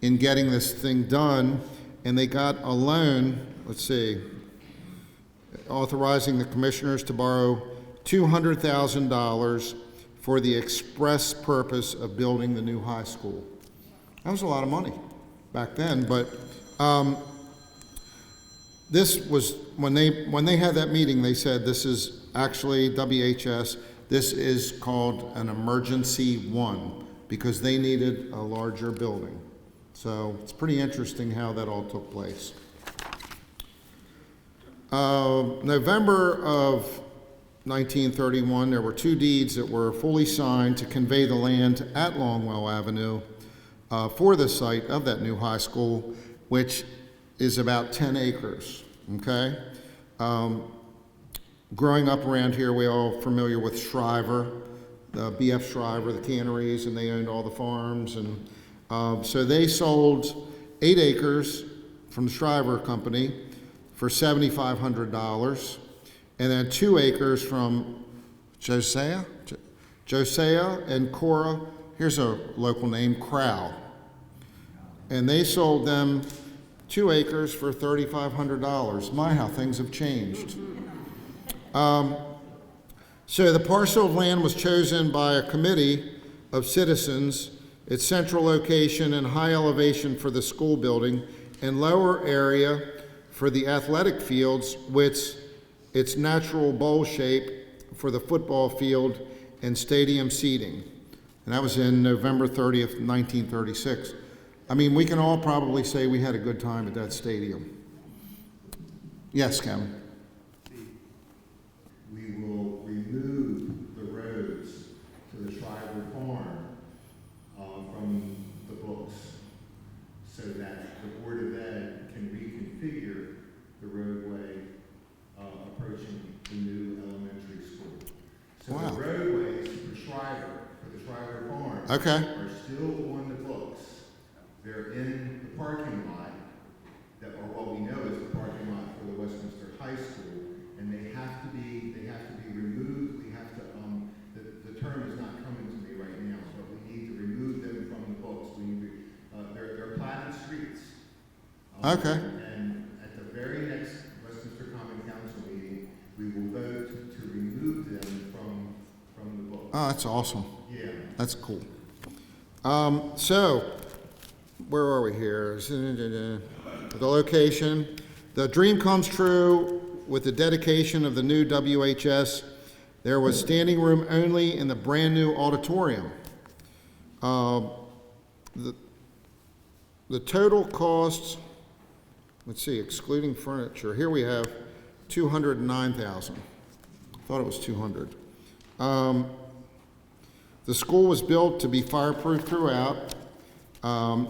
in getting this thing done, and they got a loan, let's see, authorizing the commissioners to borrow $200,000 for the express purpose of building the new high school. That was a lot of money back then, but this was, when they had that meeting, they said this is actually WHS, this is called an emergency one, because they needed a larger building. So it's pretty interesting how that all took place. November of 1931, there were two deeds that were fully signed to convey the land at Longwell Avenue for the site of that new high school, which is about 10 acres, okay? Growing up around here, we're all familiar with Shriver, the B.F. Shriver, the canneries, and they owned all the farms. And so they sold 8 acres from the Shriver Company for $7,500, and then 2 acres from Josiah and Cora, here's a local name, Crow. And they sold them 2 acres for $3,500. My, how things have changed. So the parcel of land was chosen by a committee of citizens, its central location and high elevation for the school building, and lower area for the athletic fields, with its natural bowl shape for the football field and stadium seating. And that was in November 30th, 1936. I mean, we can all probably say we had a good time at that stadium. Yes, Kevin? We will remove the roads to the Shriver Farm from the books so that the Board of Ed can reconfigure the roadway approaching the new elementary school. So Wow. the roadways for the Shriver Farm Okay. are still on the books. They're in the parking lot, or what we know is the parking lot for the Westminster High School, and they have to be removed. We have to, the term is not coming to me right now, but we need to remove them from the books. We need to, they're platted streets. Okay. And at the very next Westminster Common Council meeting, we will vote to remove them from the books. Oh, that's awesome. Yeah. That's cool. So, where are we here? The location. The dream comes true with the dedication of the new WHS. There was standing room only in the brand new auditorium. The total costs, let's see, excluding furniture, here we have 209,000. Thought it was 200. The school was built to be fireproof throughout, and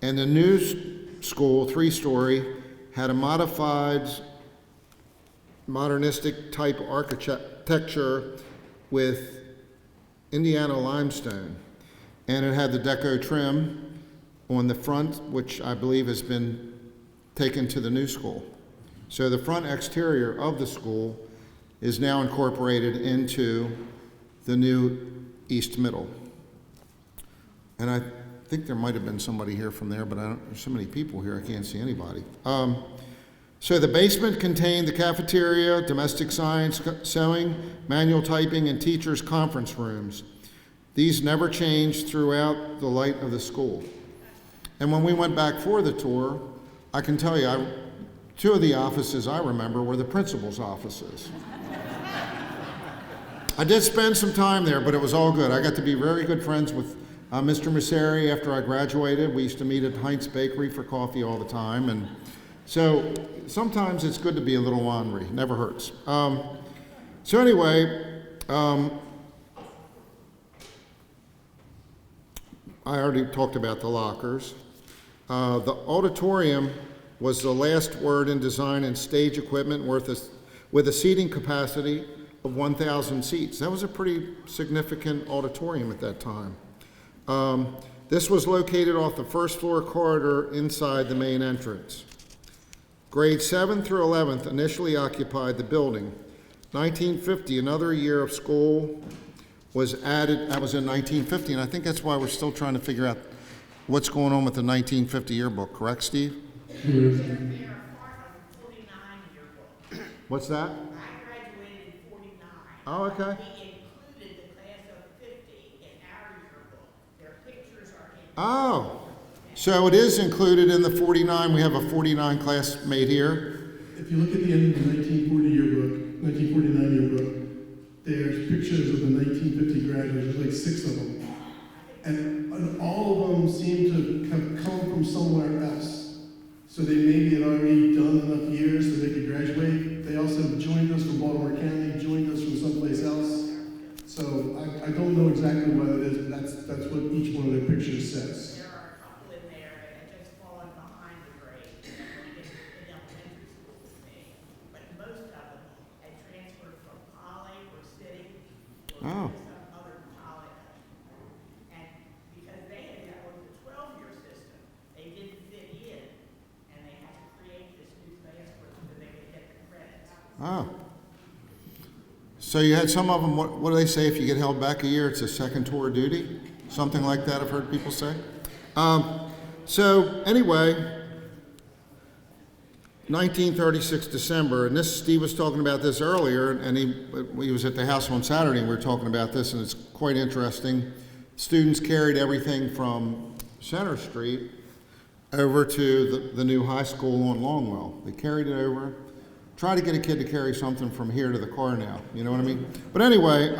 the new school, 3-story, had a modified modernistic type architecture with Indiana limestone, and it had the deco trim on the front, which I believe has been taken to the new school. So the front exterior of the school is now incorporated into the new East Middle. And I think there might have been somebody here from there, but there's so many people here, I can't see anybody. So the basement contained the cafeteria, domestic science, sewing, manual typing, and teachers' conference rooms. These never changed throughout the life of the school. And when we went back for the tour, I can tell you, two of the offices I remember were the principal's offices. I did spend some time there, but it was all good. I got to be very good friends with Mr. Masseri after I graduated. We used to meet at Heinz Bakery for coffee all the time, and so sometimes it's good to be a little ornery. Never hurts. So anyway, I already talked about the lockers. The auditorium was the last word in design and stage equipment with a seating capacity of 1,000 seats. That was a pretty significant auditorium at that time. This was located off the first floor corridor inside the main entrance. Grades 7 through 11th initially occupied the building. 1950, another year of school was added. That was in 1950, and I think that's why we're still trying to figure out what's going on with the 1950 yearbook, correct, Steve? There are part of 49 yearbook. What's that? I graduated in 49. Oh, okay. We included the class of 50 in our yearbook. Their pictures are in. Oh, so it is included in the 49. We have a 49 classmate here. If you look at the end of the 1940 yearbook, 1949 yearbook, there's pictures of the 1950 graduates, there's like 6 of them. And all of them seem to have come from somewhere else. So they maybe had already done enough years so they could graduate. They also joined us from Baltimore County, joined us from someplace else. So I don't know exactly what it is, but that's what each one of their pictures says. There are a couple in there that had just fallen behind the grade in elementary school with me. But most of them had transferred from Poly or City or some other college. And because they had that was the 12-year system, they didn't fit in, and they had to create this new class for them so they could get the credits. Oh. So you had some of them, what do they say, if you get held back a year, it's a second tour of duty? Something like that I've heard people say. So anyway, 1936 December, and this, Steve was talking about this earlier, and he was at the house on Saturday, and we were talking about this, and it's quite interesting. Students carried everything from Center Street over to the new high school on Longwell. They carried it over. Try to get a kid to carry something from here to the car now, you know what I mean? But anyway,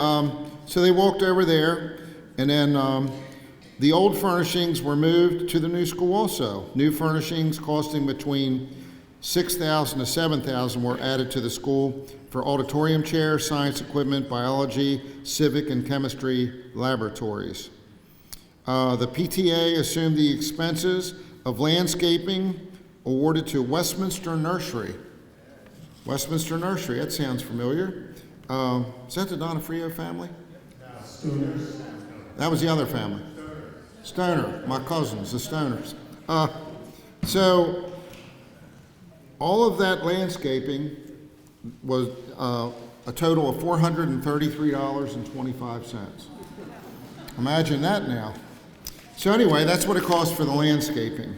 so they walked over there, and then the old furnishings were moved to the new school also. New furnishings costing between $6,000 to $7,000 were added to the school for auditorium chairs, science equipment, biology, civic, and chemistry laboratories. The PTA assumed the expenses of landscaping awarded to Westminster Nursery. Westminster Nursery, that sounds familiar. Is that the Donofrio family? Stoners. That was the other family. Stoner, my cousins, the Stoners. So all of that landscaping was a total of $433.25. Imagine that now. So anyway, that's what it cost for the landscaping.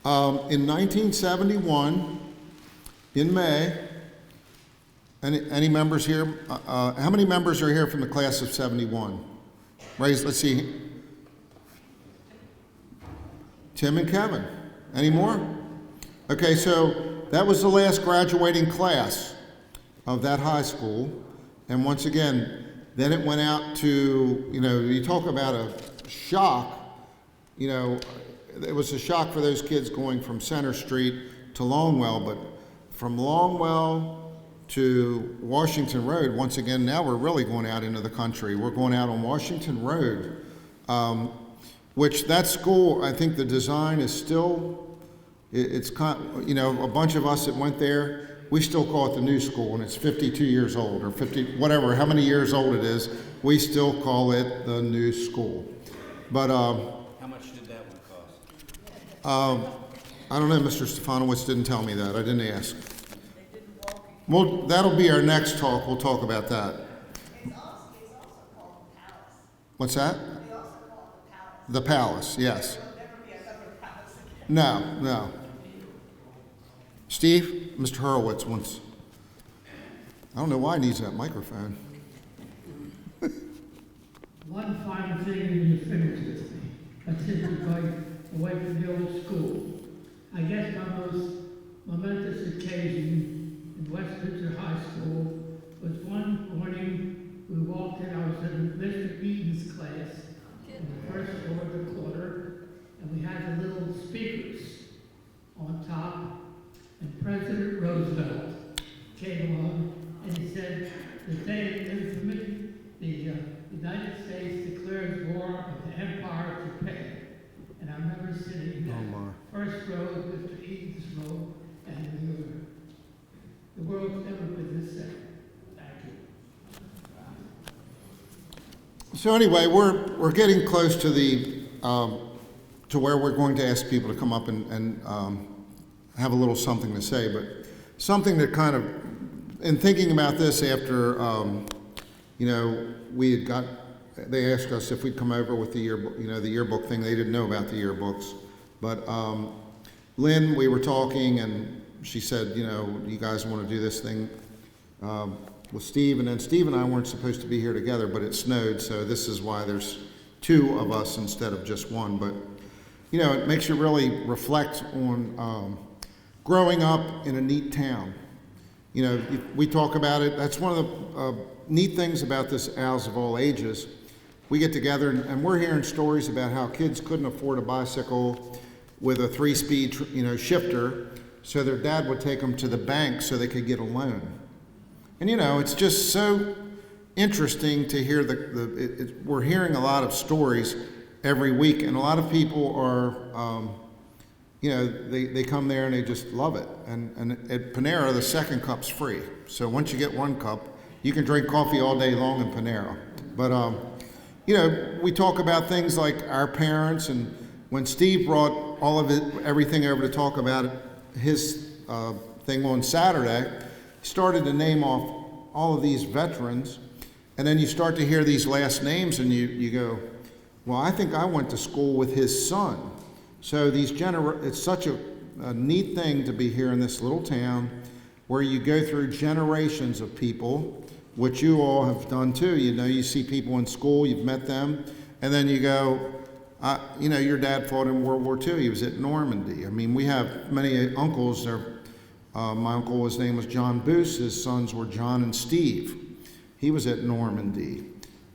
In 1971, in May, any members here? How many members are here from the class of 71? Raise, let's see. Tim and Kevin. Any more? Okay, so that was the last graduating class of that high school. And once again, then it went out to, you talk about a shock, it was a shock for those kids going from Center Street to Longwell, but from Longwell to Washington Road. Once again, now we're really going out into the country. We're going out on Washington Road, which that school, I think the design is still, it's kind, you know, a bunch of us that went there, we still call it the new school, and it's 52 years old, or 50, whatever, how many years old it is, we still call it the new school. But, How much did that one cost? I don't know, Mr. Stefanowitz didn't tell me that, I didn't ask. Well, that'll be our next talk, we'll talk about that. It's also called the Palace. What's that? They also call it the Palace. The Palace, yes. There'll never be another palace again. No, no. Steve, Mr. Hurwitz wants, I don't know why he needs that microphone. One final thing and you finish with me. That's simply going away from the old school. I guess my most momentous occasion in Westminster High School was one morning we walked in, I was in Mr. Eaton's class on the first floor of the quarter, and we had the little speakers on top, and President Roosevelt came along and he said, "The day of infamy, the United States declares war of the Empire of Japan." And I remember sitting in the first row of Mr. Eaton's row, and the world's never been this sad. Thank you. So anyway, we're getting close to the to where we're going to ask people to come up and have a little something to say, but something that kind of, in thinking about this after, you know, they asked us if we'd come over with the yearbook, you know, the yearbook thing. They didn't know about the yearbooks, but Lynn, we were talking, and she said, you know, you guys want to do this thing with Steve, and then Steve and I weren't supposed to be here together, but it snowed, so this is why there's two of us instead of just one. But you know, it makes you really reflect on growing up in a neat town. You know, we talk about it. That's one of the neat things about this Owls of All Ages. We get together and we're hearing stories about how kids couldn't afford a bicycle with a 3-speed, you know, shifter, so their dad would take them to the bank so they could get a loan. And you know, it's just so interesting to hear we're hearing a lot of stories every week, and a lot of people are, you know, they come there and they just love it. And at Panera, the second cup's free. So once you get one cup, you can drink coffee all day long in Panera. But, you know, we talk about things like our parents, and when Steve brought all of everything over to talk about his thing on Saturday, he started to name off all of these veterans, and then you start to hear these last names and you go, well, I think I went to school with his son. So it's such a neat thing to be here in this little town where you go through generations of people, which you all have done too. You know, you see people in school, you've met them, and then you go, you know, your dad fought in World War II. He was at Normandy. I mean, we have many uncles. My uncle, his name was John Boos. His sons were John and Steve. He was at Normandy.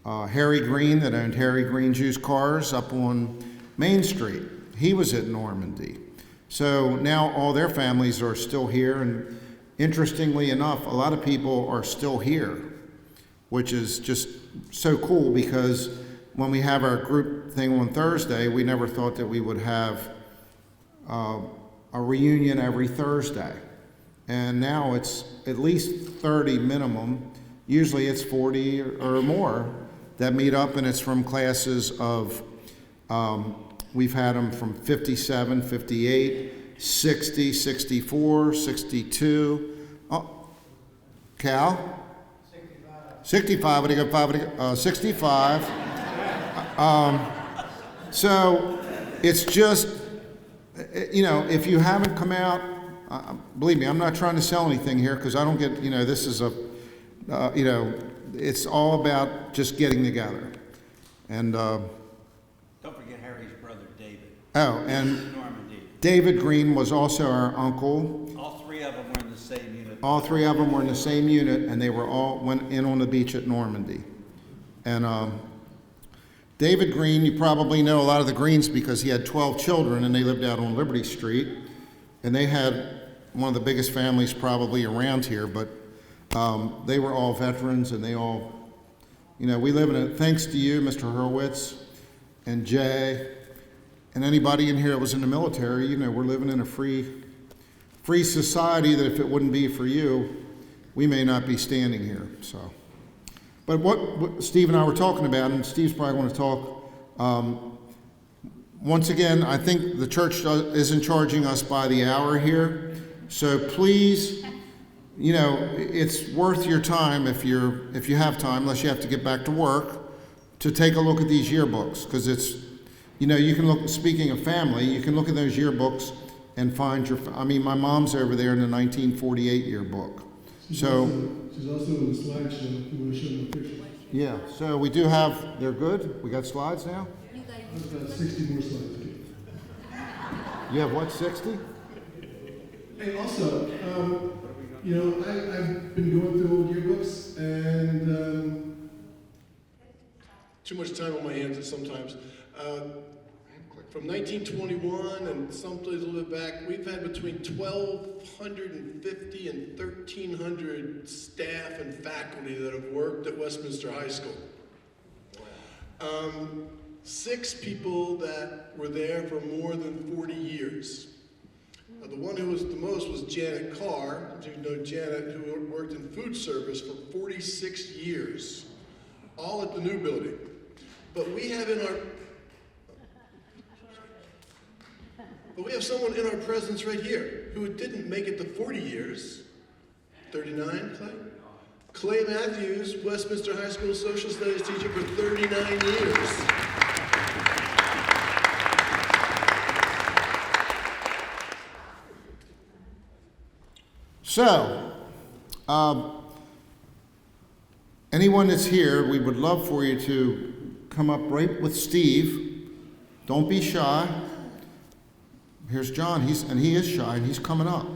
Harry Green, that owned Harry Green's used cars up on Main Street. He was at Normandy. So now all their families are still here, and interestingly enough, a lot of people are still here, which is just so cool, because when we have our group thing on Thursday, we never thought that we would have a reunion every Thursday. And now it's at least 30 minimum. Usually it's 40 or more that meet up, and it's from classes of, we've had them from 57, 58, 60, 64, 62. Oh, Cal? 65. What do you got? 5? What do you got? 65. So it's just, you know, if you haven't come out, believe me, I'm not trying to sell anything here, because I don't get, you know, this is a, you know, it's all about just getting together. And Don't forget Harry's brother, David. oh, and Normandy. David Green was also our uncle. All three of them were in the same unit. All three of them were in the same unit, and they were all went in on the beach at Normandy. And David Green, you probably know a lot of the Greens because he had 12 children, and they lived out on Liberty Street. And they had one of the biggest families probably around here, but they were all veterans, and they all, we live in a, thanks to you, Mr. Hurwitz, and Jay, and anybody in here that was in the military, we're living in a free society that if it wouldn't be for you, we may not be standing here, so. But what Steve and I were talking about, and Steve's probably going to talk, once again, I think the church isn't charging us by the hour here, so please, it's worth your time if you have time, unless you have to get back to work, to take a look at these yearbooks, because it's, you can look, speaking of family, you can look at those yearbooks and find my mom's over there in the 1948 yearbook. She's also in the slideshow if you want to show them pictures. Yeah, so we do have, they're good? We got slides now? I've got 60 more slides. You have what, 60? Hey, also, I've been going through old yearbooks, and too much time on my hands sometimes. From 1921 and someplace a little bit back, we've had between 1,250 and 1,300 staff and faculty that have worked at Westminster High School. 6 people that were there for more than 40 years. The one who was the most was Janet Carr, as you know Janet, who worked in food service for 46 years, all at the new building. But we have someone in our presence right here who didn't make it to 40 years. 39, Clay? Clay Matthews, Westminster High School social studies teacher for 39 years. So, anyone that's here, we would love for you to come up right with Steve. Don't be shy. Here's John, he is shy, and he's coming up.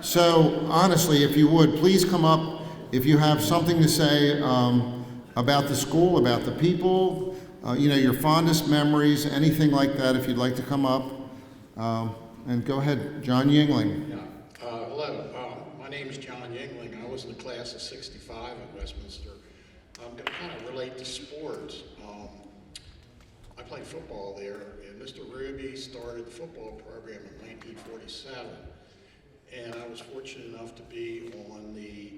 So, honestly, if you would, please come up if you have something to say about the school, about the people, your fondest memories, anything like that, if you'd like to come up. And go ahead, John Yingling. Yeah. Hello, my name is John Yingling. I was in the class of 65 at Westminster. I'm going to kind of relate to sports. I played football there, and Mr. Ruby started the football program in 1947. And I was fortunate enough to be on the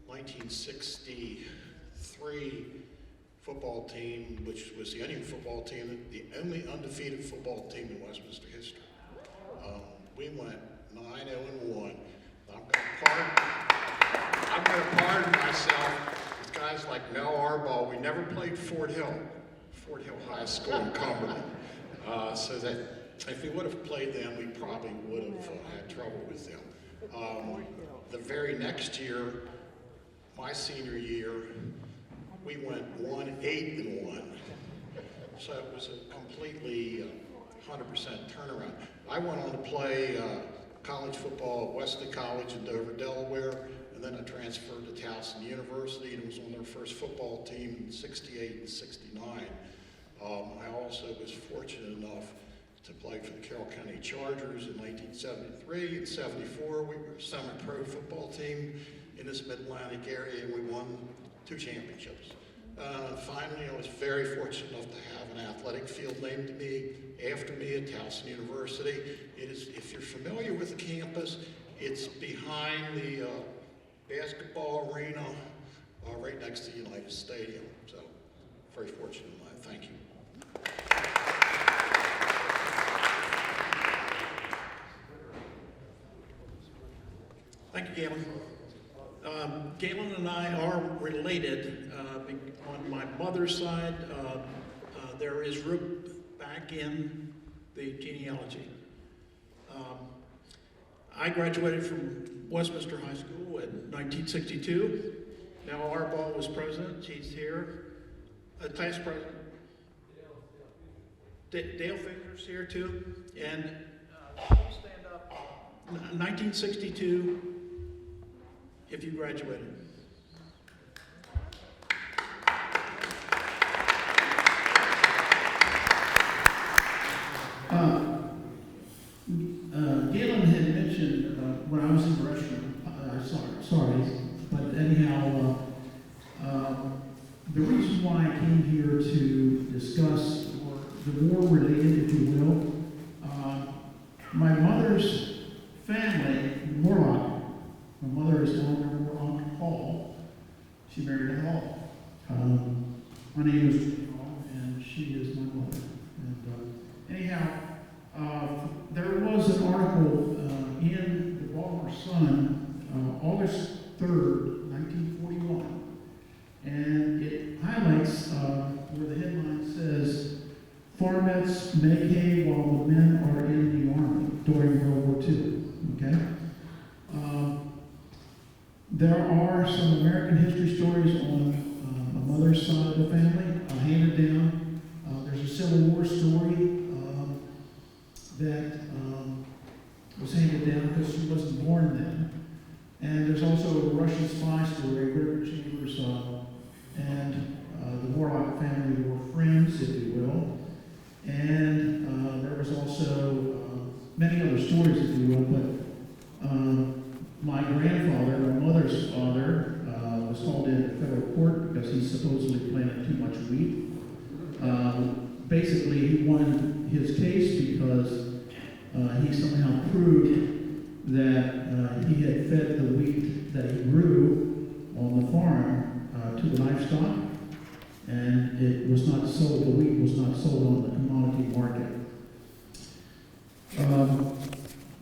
1963 football team, which was the only football team, the only undefeated football team in Westminster history. We went 9-0-1. I'm going to pardon myself with guys like Mel Arbaugh. We never played Fort Hill High School in Cumberland. So that if we would have played them, we probably would have had trouble with them. The very next year, my senior year, we went 1-8-1. So it was a completely 100% turnaround. I went on to play college football at Wesley College in Dover, Delaware, and then I transferred to Towson University and was on their first football team in 68 and 69. I also was fortunate enough to play for the Carroll County Chargers in 1973 and 74. We were a semi-pro football team in this mid-Atlantic area, and we won 2 championships. Finally, I was very fortunate enough to have an athletic field named to me after me at Towson University. It is, if you're familiar with the campus, it's behind the basketball arena, right next to United Stadium. So, very fortunate in life. Thank you. Thank you, Galen. Galen and I are related. On my mother's side, there is root back in the genealogy. I graduated from Westminster High School in 1962. Now Arbaugh was president. She's here. Class president. Dale Fisher's here too. And stand up. 1962. If you graduated. Galen had mentioned mention when I was in the restroom. Sorry, but anyhow, the reason why I came here to discuss the war-related, if you will, my mother's family, Morlock. My mother is Eleanor Morlock Hall. She married a Hall. My name is Jane Hall, and she is my mother. And anyhow, there was an article in the Baltimore Sun, August 3rd, 1941, and it highlights where the headline says, "Farmettes make hay while the men are in the army during World War II." Okay? There are some American history stories on my mother's side of the family, handed down. There's a Civil War story that was handed down because she wasn't born then. And there's also a Russian spy story, River Chambers and the Warlock family were friends, if you will. And there was also many other stories, if you will, but my grandfather, my mother's father, was called into federal court because he supposedly planted too much wheat. Basically, he won his case because he somehow proved that he had fed the wheat that he grew on the farm to the livestock, and it was not sold, the wheat was not sold on the commodity market.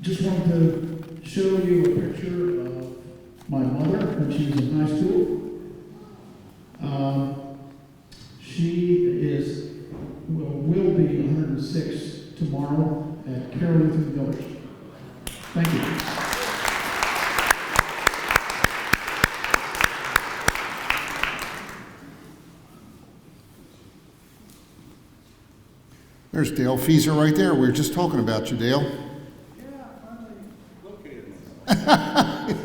Just wanted to show you a picture of my mother when she was in high school. She will be 106 tomorrow at Carroll County. Thank you. There's Dale Feeser right there. We were just talking about you, Dale. Yeah, I finally located myself.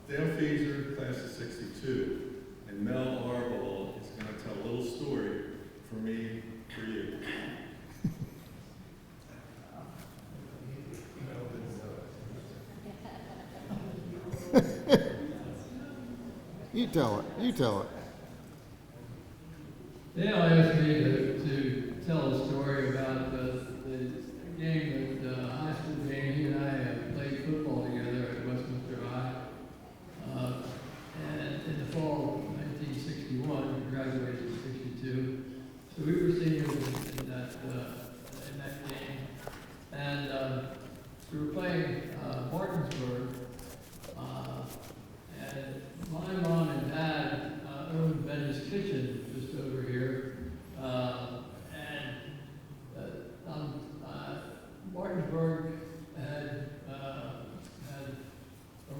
Dale Feeser, class of 62, and Mel Arbol is going to tell a little story for me, for you. You tell it. You tell it. Dale asked me to tell a story about the game, the high school game. He and I played football together at Westminster High. And in the fall of 1961, we graduated in 62. So we were seniors in that game. And we were playing Martinsburg. And my mom and dad owned Benny's Kitchen just over here. Martinsburg had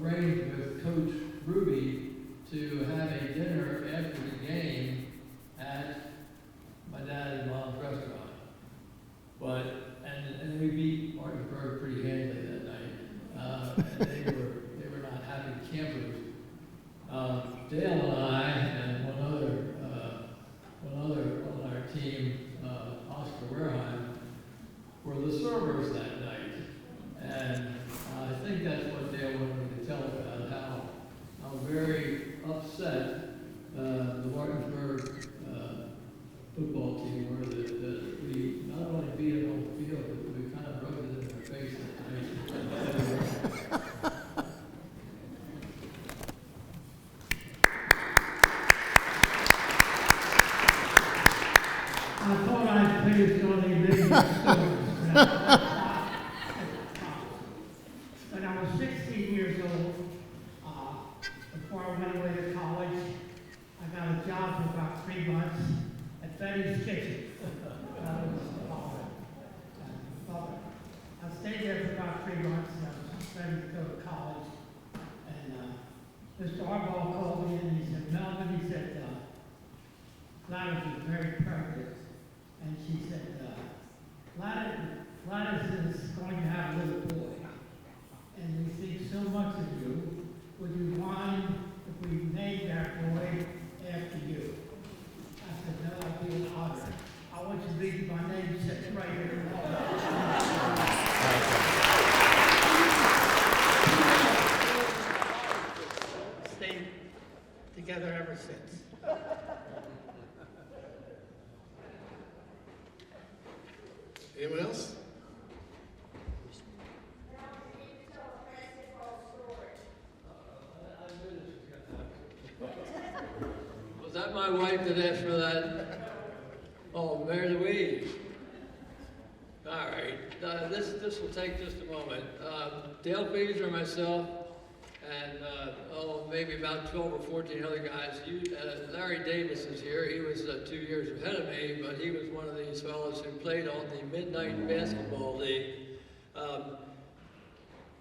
arranged with Coach Ruby to have a dinner after the game at my dad and mom's restaurant. And we beat Martinsburg pretty handily that night. And they were not happy campers. Dale and I and one other on our team, Oscar Wareheim, were the servers that night. And I think that's what Dale wanted me to tell about, how very upset the Martinsburg football team were that we not only beat them on the field, but we kind of rubbed it in their face that night. I thought I'd play this on the video When I was 16 years old, before I went away to college, I got a job for about 3 months at Betty's Kitchen. I stayed there for about 3 months, and I was ready to go to college. And Mr. Arbol called me, and he said, "Melvin," he said, "Gladys is very pregnant." And she said, Gladys is going to have a little boy. And we think so much of you. Would you mind if we named that boy after you? I said, "No, I'd be an honor. I want you to leave my name set right here." Anyone else? Was that my wife that asked for that? Oh, Mary Louise. All right, this will take just a moment. Dale Beazer and myself, and maybe about 12 or 14 other guys. Larry Davis is here. He was 2 years ahead of me, but he was one of these fellows who played on the Midnight Basketball League.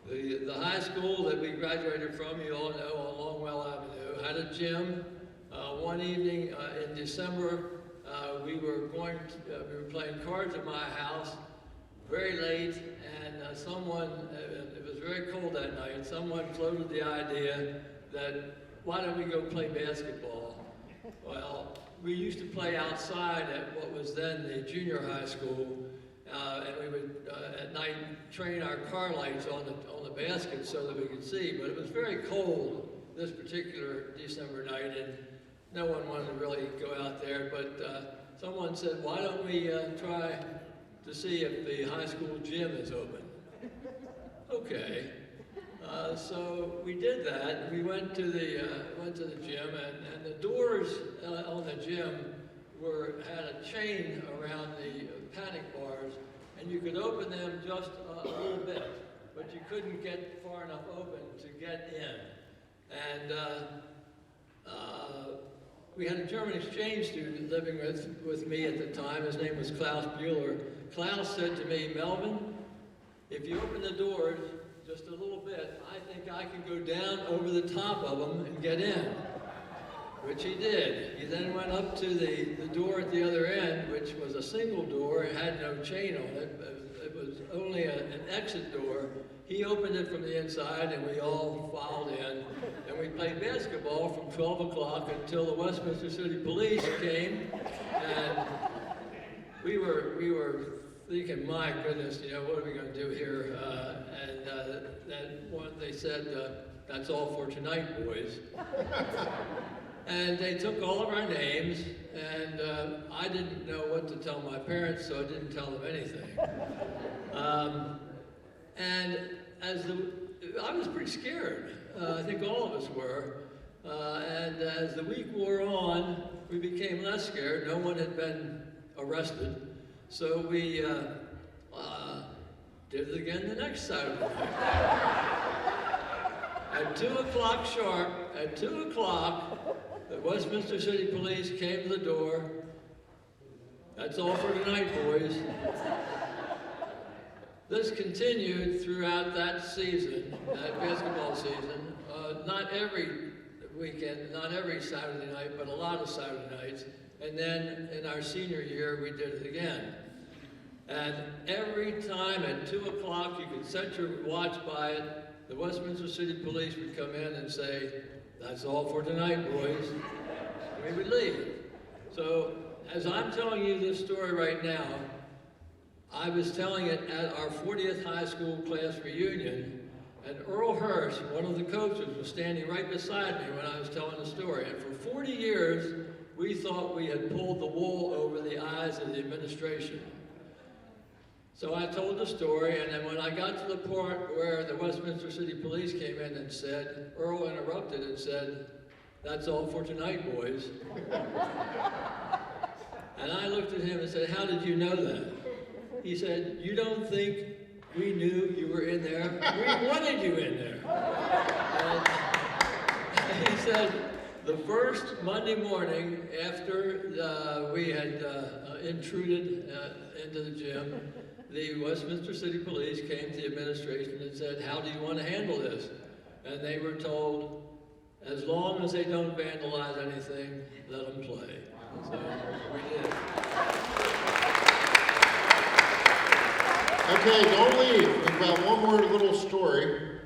The high school that we graduated from, you all know, on Longwell Avenue, had a gym. One evening in December, we were playing cards at my house very late, and it was very cold that night, someone floated the idea that, why don't we go play basketball? Well, we used to play outside at what was then the junior high school, and we would at night train our car lights on the basket so that we could see, but it was very cold this particular December night, and no one wanted to really go out there, but someone said, why don't we try to see if the high school gym is open? Okay. So we did that. We went to the gym, and the doors on the gym had a chain around the panic bars, and you could open them just a little bit, but you couldn't get far enough open to get in. And we had a German exchange student living with me at the time. His name was Klaus Bueller. Klaus said to me, Melvin, if you open the doors just a little bit, I think I can go down over the top of them and get in, which he did. He then went up to the door at the other end, which was a single door. It had no chain on it. It was only an exit door. He opened it from the inside, and we all filed in, and we played basketball from 12 o'clock until the Westminster City Police came, and we were thinking, my goodness, what are we going to do here? They said, that's all for tonight, boys. And they took all of our names, and I didn't know what to tell my parents, so I didn't tell them anything. And I was pretty scared. I think all of us were. And as the week wore on, we became less scared. No one had been arrested. So we did it again the next Saturday night. At 2 o'clock sharp, the Westminster City Police came to the door. That's all for tonight, boys. This continued throughout that season, that basketball season. Not every weekend, not every Saturday night, but a lot of Saturday nights. And then in our senior year, we did it again. And every time at 2 o'clock, you could set your watch by it, the Westminster City Police would come in and say, that's all for tonight, boys. And we would leave. So as I'm telling you this story right now, I was telling it at our 40th high school class reunion, and Earl Hurst, one of the coaches, was standing right beside me when I was telling the story. And for 40 years, we thought we had pulled the wool over the eyes of the administration. So I told the story, and then when I got to the part where the Westminster City Police came in and said, Earl interrupted and said, that's all for tonight, boys. And I looked at him and said, how did you know that? He said, you don't think we knew you were in there? We wanted you in there. And he said, the first Monday morning after we had intruded into the gym, the Westminster City Police came to the administration and said, how do you want to handle this? And they were told, as long as they don't vandalize anything, let them play. So we did. Okay, don't leave. We've got one more little story.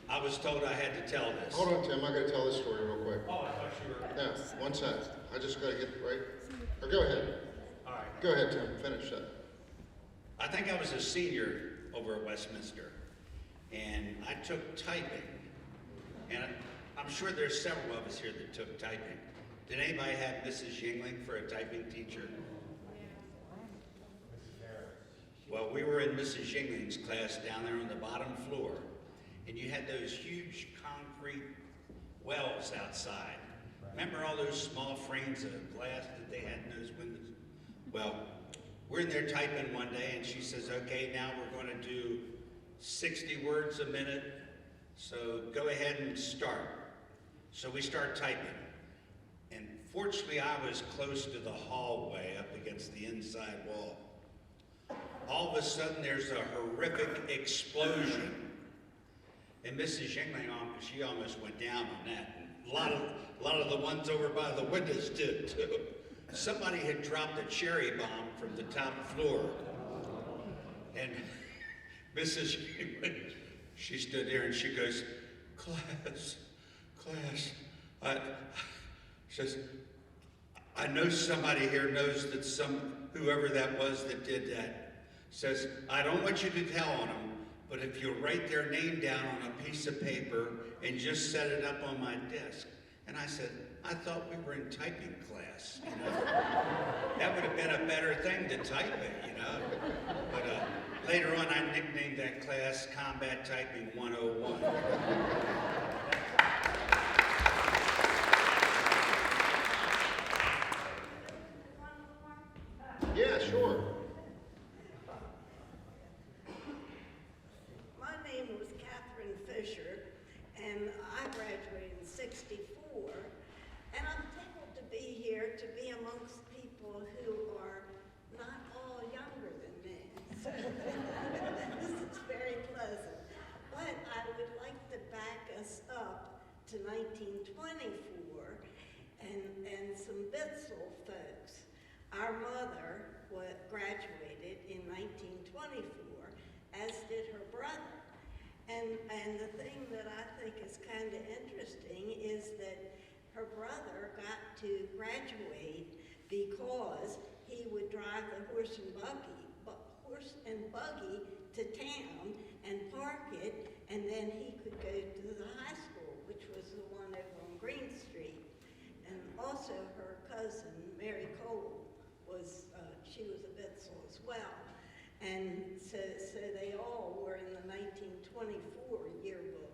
I was told I had to tell this. Hold on, Tim. I got to tell this story real quick. Oh, I thought you were. No, 1 sec. I just got to get right. Or go ahead. All right. Go ahead, Tim. Finish that. I think I was a senior over at Westminster, and I took typing. And I'm sure there's several of us here that took typing. Did anybody have Mrs. Yingling for a typing teacher? Well, we were in Mrs. Yingling's class down there on the bottom floor, and you had those huge concrete wells outside. Remember all those small frames of glass that they had in those windows? Well, we're in there typing one day, and she says, okay, now we're going to do 60 words a minute, so go ahead and start. So we start typing. And fortunately, I was close to the hallway up against the inside wall. All of a sudden, there's a horrific explosion. And Mrs. Yingling, she almost went down on that. And a lot of the ones over by the windows did, too. Somebody had dropped a cherry bomb from the top floor. And Mrs. Yingling, she stood there and she goes, class, says, I know somebody here knows that whoever that was that did that, says, I don't want you to tell on them, but if you'll write their name down on a piece of paper and just set it up on my desk. And I said, I thought we were in typing class, you know. That would have been a better thing to type it, you know. But later on, I nicknamed that class Combat Typing 101. Yeah, sure. My name was Catherine Fisher, and I graduated in '64, and I'm tickled to be here to be amongst people who are not all younger than me. So this is very pleasant. But I would like to back us up to 1924 and some Bitzel folks. Our mother graduated in 1924, as did her brother. And the thing that I think is kind of interesting is that her brother got to graduate because he would drive the horse and buggy to town and park it, and then he could go to the high school, which was the one over on Green Street. And also her cousin, Mary Cole, she was a Bitzel as well. And so they all were in the 1924 yearbook,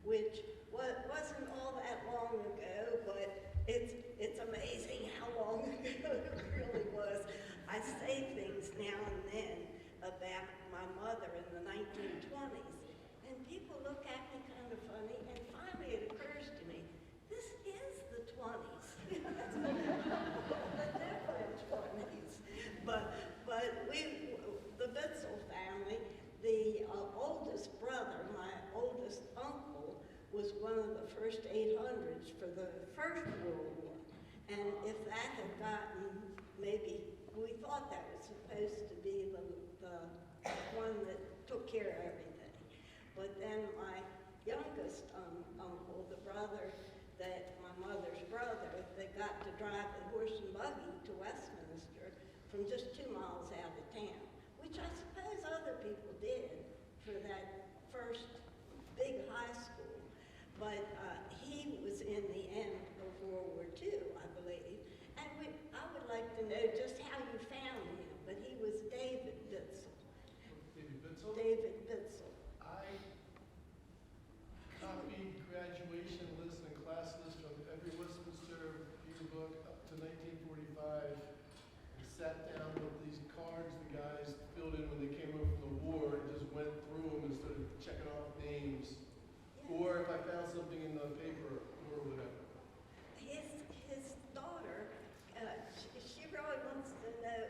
which wasn't all that long ago, but it's amazing how long ago it really was. I say things now and then about my mother in the 1920s, and people look at me kind of funny, and finally it occurs to me, this is the 20s. The different 20s. But the Bitzel family, the oldest brother, my oldest uncle, was one of the first 800s for the First World War. And if that had gotten, maybe, we thought that was supposed to be the one that took care of everything. But then my youngest uncle, the brother that my mother's brother, that got to drive the horse and buggy to Westminster from just 2 miles out of town, which I suppose other people did for that first big high school. But he was in the end of World War II, I believe. And I would like to know just how you found him, but he was David Bitzel. David Bitzel? David Bitzel. I copied graduation lists and class lists from every Westminster yearbook up to 1945 and sat down with these cards the guys filled in when they came over from the war and just went through them and started checking off names. Or if I found something in the paper or whatever. His daughter, she really wants to know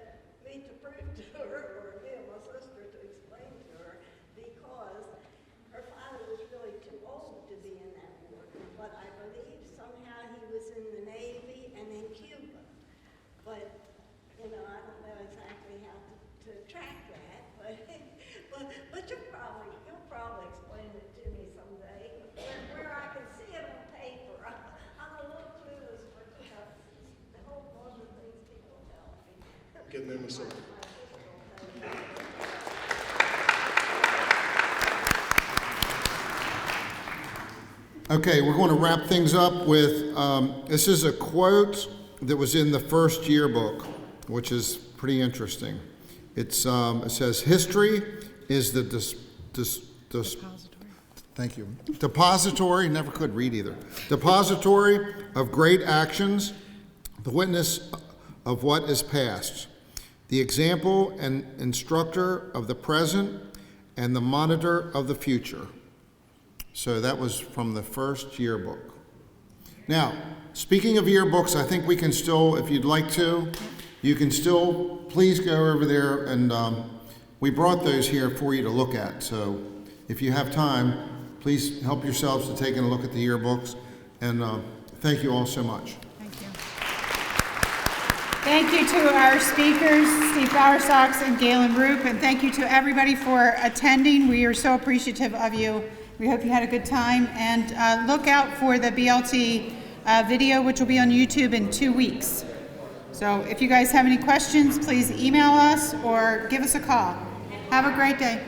me to prove to her, or me and my sister to explain to her, because her father was really too old to be in that war. But I believe somehow he was in the Navy and in Cuba. But, I don't know exactly how to track that. But you'll probably explain it to me someday, where I can see it on paper. I'm a little clueless for the whole bunch of things people tell me. Getting there myself. Okay, we're going to wrap things up with, this is a quote that was in the first yearbook, which is pretty interesting. It says history is the thank you. Depository, never could read either. Depository of great actions, the witness of what is past, the example and instructor of the present, and the monitor of the future. So that was from the first yearbook. Now, speaking of yearbooks, I think we can still, if you'd like to, you can still, please go over there, and we brought those here for you to look at. So if you have time, please help yourselves to taking a look at the yearbooks, and thank you all so much. Thank you. Thank you to our speakers, Steve Bowersox and Galen Roop, and thank you to everybody for attending. We are so appreciative of you. We hope you had a good time, and look out for the BLT video, which will be on YouTube in 2 weeks. So if you guys have any questions, please email us or give us a call. Have a great day.